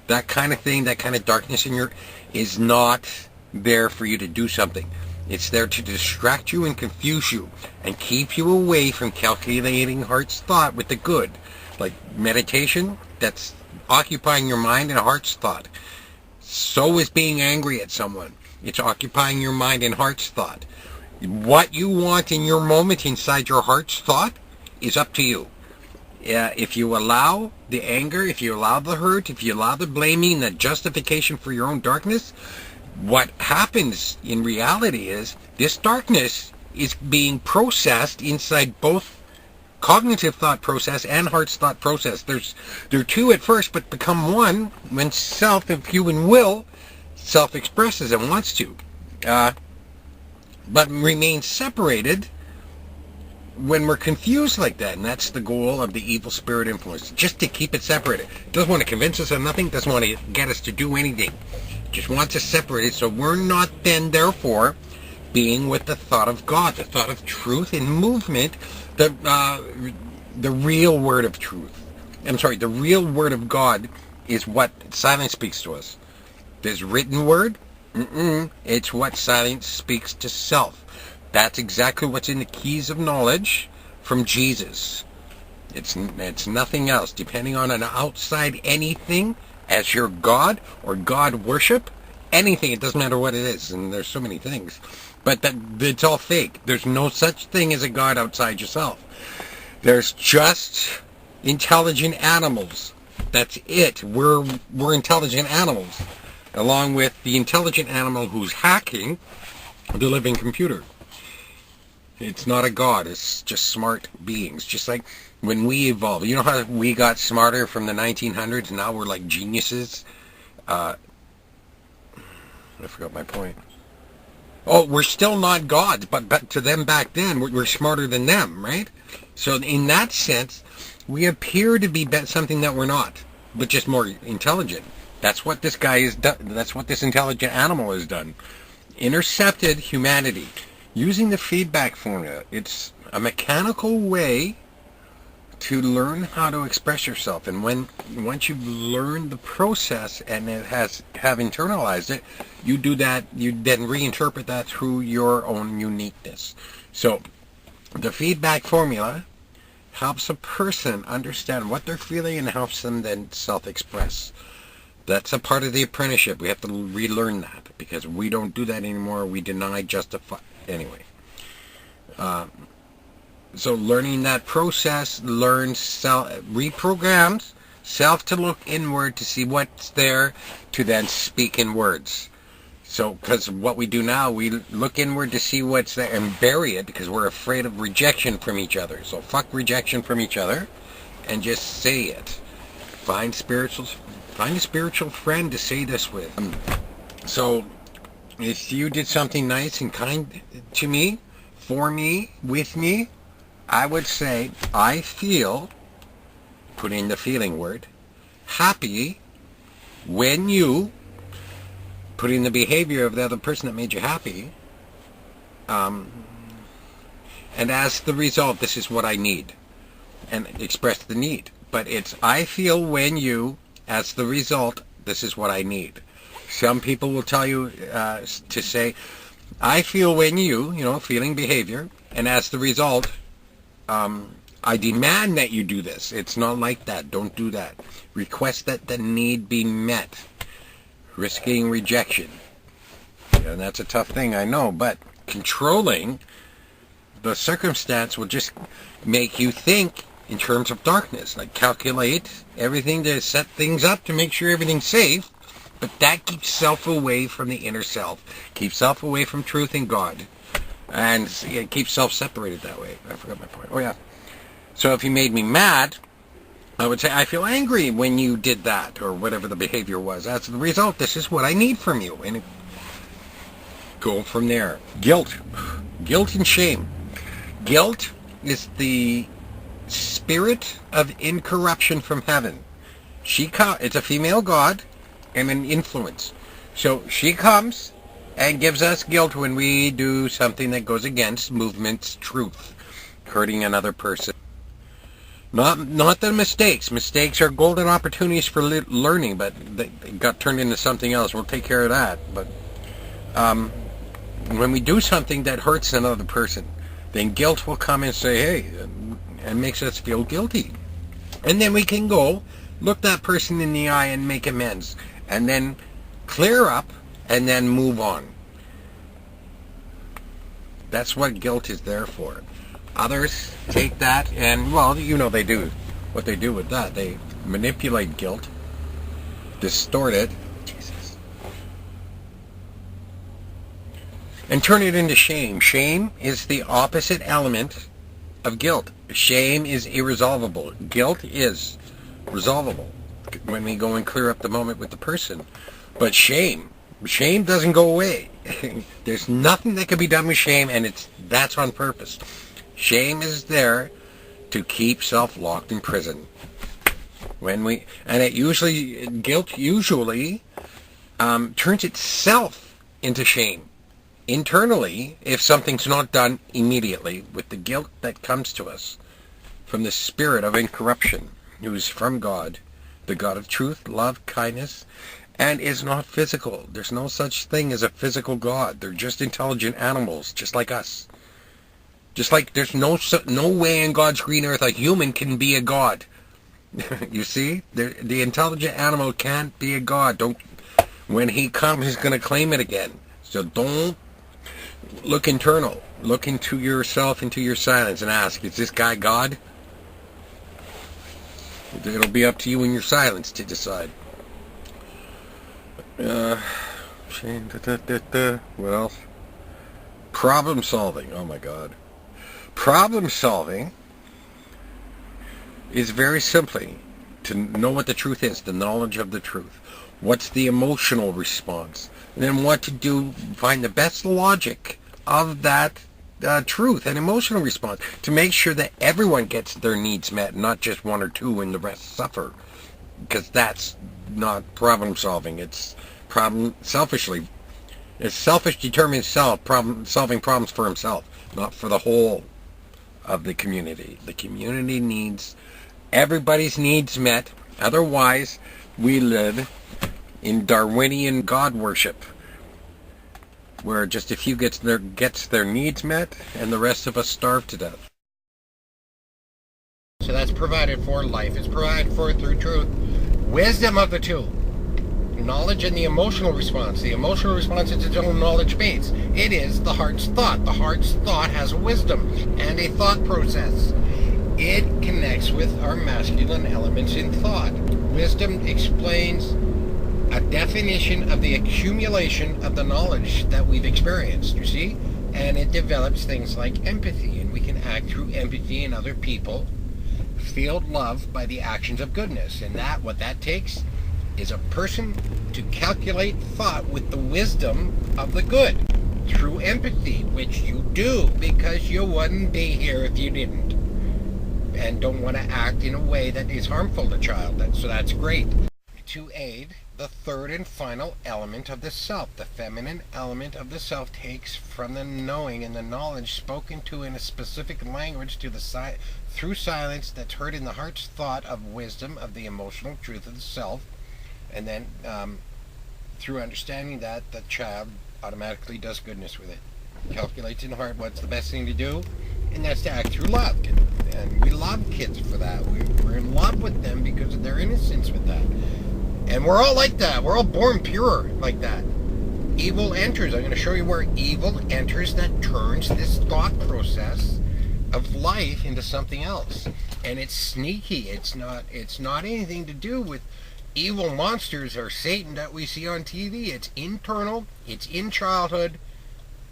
That kind of thing, that kind of darkness in your... is not there for you to do something. It's there to distract you and confuse you and keep you away from calculating heart's thought with the good. Like meditation, that's occupying your mind and heart's thought. So is being angry at someone. It's occupying your mind and heart's thought. What you want in your moment inside your heart's thought is up to you. If you allow the anger, if you allow the hurt, if you allow the blaming, the justification for your own darkness, what happens in reality is this darkness is being processed inside both cognitive thought process and heart's thought process. They're two at first, but become one when self, if human will, self-expresses and wants to. But remains separated when we're confused like that, and that's the goal of the evil spirit influence, just to keep it separated. It doesn't want to convince us of nothing, doesn't want to get us to do anything. Just wants us separated, so we're not then, therefore, being with the thought of God, the thought of truth and movement, the real word of truth. I'm sorry, the real word of God is what silence speaks to us. There's written word, it's what silence speaks to self. That's exactly what's in the keys of knowledge from Jesus. It's nothing else. Depending on an outside anything as your God or God worship, anything, it doesn't matter what it is, and there's so many things. But it's all fake. There's no such thing as a God outside yourself. There's just intelligent animals. That's it. We're intelligent animals, along with the intelligent animal who's hacking the living computer. It's not a god, it's just smart beings. Just like when we evolved. You know how we got smarter from the 1900s and now we're like geniuses? I forgot my point. Oh, we're still not gods, but to them back then, we're smarter than them, right? So in that sense, we appear to be something that we're not, but just more intelligent. That's what this guy has done. That's what this intelligent animal has done. Intercepted humanity. Using the feedback formula, it's a mechanical way to learn how to express yourself. And once you've learned the process and have internalized it, you do that. You then reinterpret that through your own uniqueness. So, the feedback formula helps a person understand what they're feeling and helps them then self-express. That's a part of the apprenticeship. We have to relearn that because we don't do that anymore. We deny, justify. Anyway, so learning that process reprograms self to look inward to see what's there to then speak in words. So, because what we do now, we look inward to see what's there and bury it because we're afraid of rejection from each other. So fuck rejection from each other and just say it. Find a spiritual friend to say this with. So if you did something nice and kind to me, for me, with me, I would say, I feel, put in the feeling word, happy when you, put in the behavior of the other person that made you happy, and as the result, this is what I need, and express the need. But it's, I feel when you, as the result, this is what I need. Some people will tell you to say, I feel when you, feeling behavior, and as the result, I demand that you do this. It's not like that. Don't do that. Request that the need be met. Risking rejection. And that's a tough thing, I know, but controlling the circumstance will just make you think in terms of darkness, like calculate everything to set things up to make sure everything's safe. But that keeps self away from the inner self, keeps self away from truth and God, and it keeps self separated that way. I forgot my point. Oh yeah. So if you made me mad, I would say I feel angry when you did that, or whatever the behavior was. As the result, this is what I need from you, and go from there. Guilt and shame. Guilt is the spirit of incorruption from heaven. It's a female god and an influence. So she comes and gives us guilt when we do something that goes against movement's truth, hurting another person. Not the mistakes. Mistakes are golden opportunities for learning, but they got turned into something else. We'll take care of that. But when we do something that hurts another person, then guilt will come and say, hey, and makes us feel guilty. And then we can go look that person in the eye and make amends, and then clear up, and then move on. That's what guilt is there for. Others take that and, well, they do what they do with that. They manipulate guilt, distort it, and turn it into shame. Shame is the opposite element of guilt. Shame is irresolvable. Guilt is resolvable when we go and clear up the moment with the person. But shame doesn't go away. There's nothing that can be done with shame, and that's on purpose. Shame is there to keep self locked in prison. Guilt usually turns itself into shame internally if something's not done immediately, with the guilt that comes to us from the spirit of incorruption, who is from God, the God of truth, love, kindness, and is not physical. There's no such thing as a physical God. They're just intelligent animals, just like us. Just like there's no way in God's green earth a human can be a God. You see? The intelligent animal can't be a God. When he comes, he's going to claim it again. So don't look internal. Look into yourself, into your silence, and ask, is this guy God? It'll be up to you in your silence to decide. What else? Problem solving. Oh my God. Problem solving is very simply to know what the truth is, the knowledge of the truth. What's the emotional response? And then what to do, find the best logic of that truth and emotional response to make sure that everyone gets their needs met, not just one or two and the rest suffer. Because that's not problem solving. It's selfishly. It's selfish, determined self, solving problems for himself, not for the whole of the community. The community needs everybody's needs met. Otherwise, we live in Darwinian God worship, where just a few gets their needs met, and the rest of us starve to death. So that's provided for life. It's provided for through truth. Wisdom of the two. Knowledge and the emotional response. The emotional response is its own knowledge base. It is the heart's thought. The heart's thought has a wisdom and a thought process. It connects with our masculine elements in thought. Wisdom explains a definition of the accumulation of the knowledge that we've experienced, you see? And it develops things like empathy, and we can act through empathy in other people, feel love by the actions of goodness. And what that takes is a person to calculate thought with the wisdom of the good through empathy, which you do because you wouldn't be here if you didn't, and don't want to act in a way that is harmful to child. So that's great. To aid the third and final element of the self, the feminine element of the self takes from the knowing and the knowledge spoken to in a specific language to the through silence that's heard in the heart's thought of wisdom of the emotional truth of the self. And then through understanding that, the child automatically does goodness with it. Calculates in heart what's the best thing to do, and that's to act through love. And we love kids for that. We're in love with them because of their innocence with that. And we're all like that. We're all born pure like that. Evil enters. I'm going to show you where evil enters that turns this thought process of life into something else. And it's sneaky. It's not anything to do with evil monsters or Satan that we see on TV. It's internal, it's in childhood,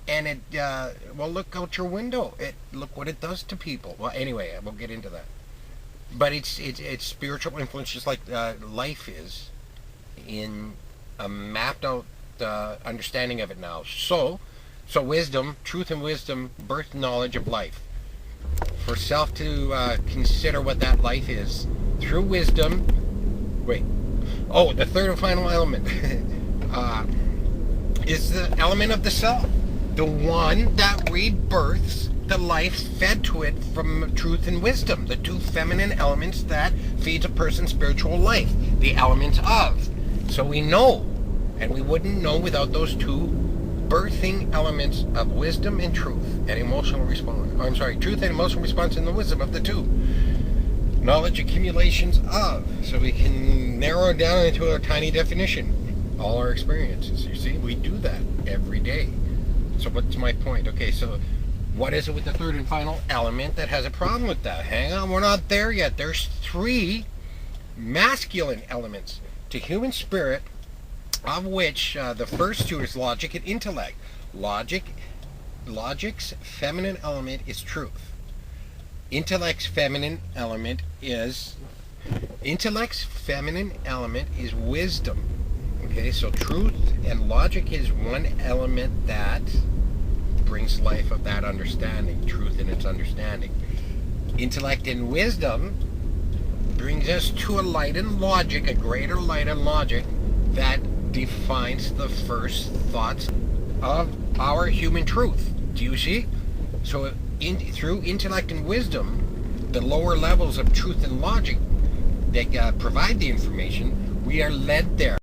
and it well, look out your window, look what it does to people. Well, anyway, we'll get into that. But it's spiritual influence, just like life is, in a mapped out understanding of it now. So wisdom, truth and wisdom birth knowledge of life. For self to consider what that life is through wisdom. The third and final element is the element of the self, the one that rebirths the life fed to it from truth and wisdom, the two feminine elements that feeds a person's spiritual life, the elements of. So we know, and we wouldn't know without those two birthing elements of wisdom and truth and emotional response. Truth and emotional response and the wisdom of the two. Knowledge accumulations of, so we can narrow it down into a tiny definition, all our experiences. You see, we do that every day. So what's my point? Okay, so what is it with the third and final element that has a problem with that? Hang on, we're not there yet. There's three masculine elements to human spirit, of which the first two is logic and intellect. Logic's feminine element is truth. Intellect's feminine element is wisdom. Okay, so truth and logic is one element that brings life of that understanding, truth in its understanding. Intellect and wisdom brings us to a light and logic, a greater light and logic that defines the first thoughts of our human truth. Do you see? So through intellect and wisdom, the lower levels of truth and logic that provide the information, we are led there.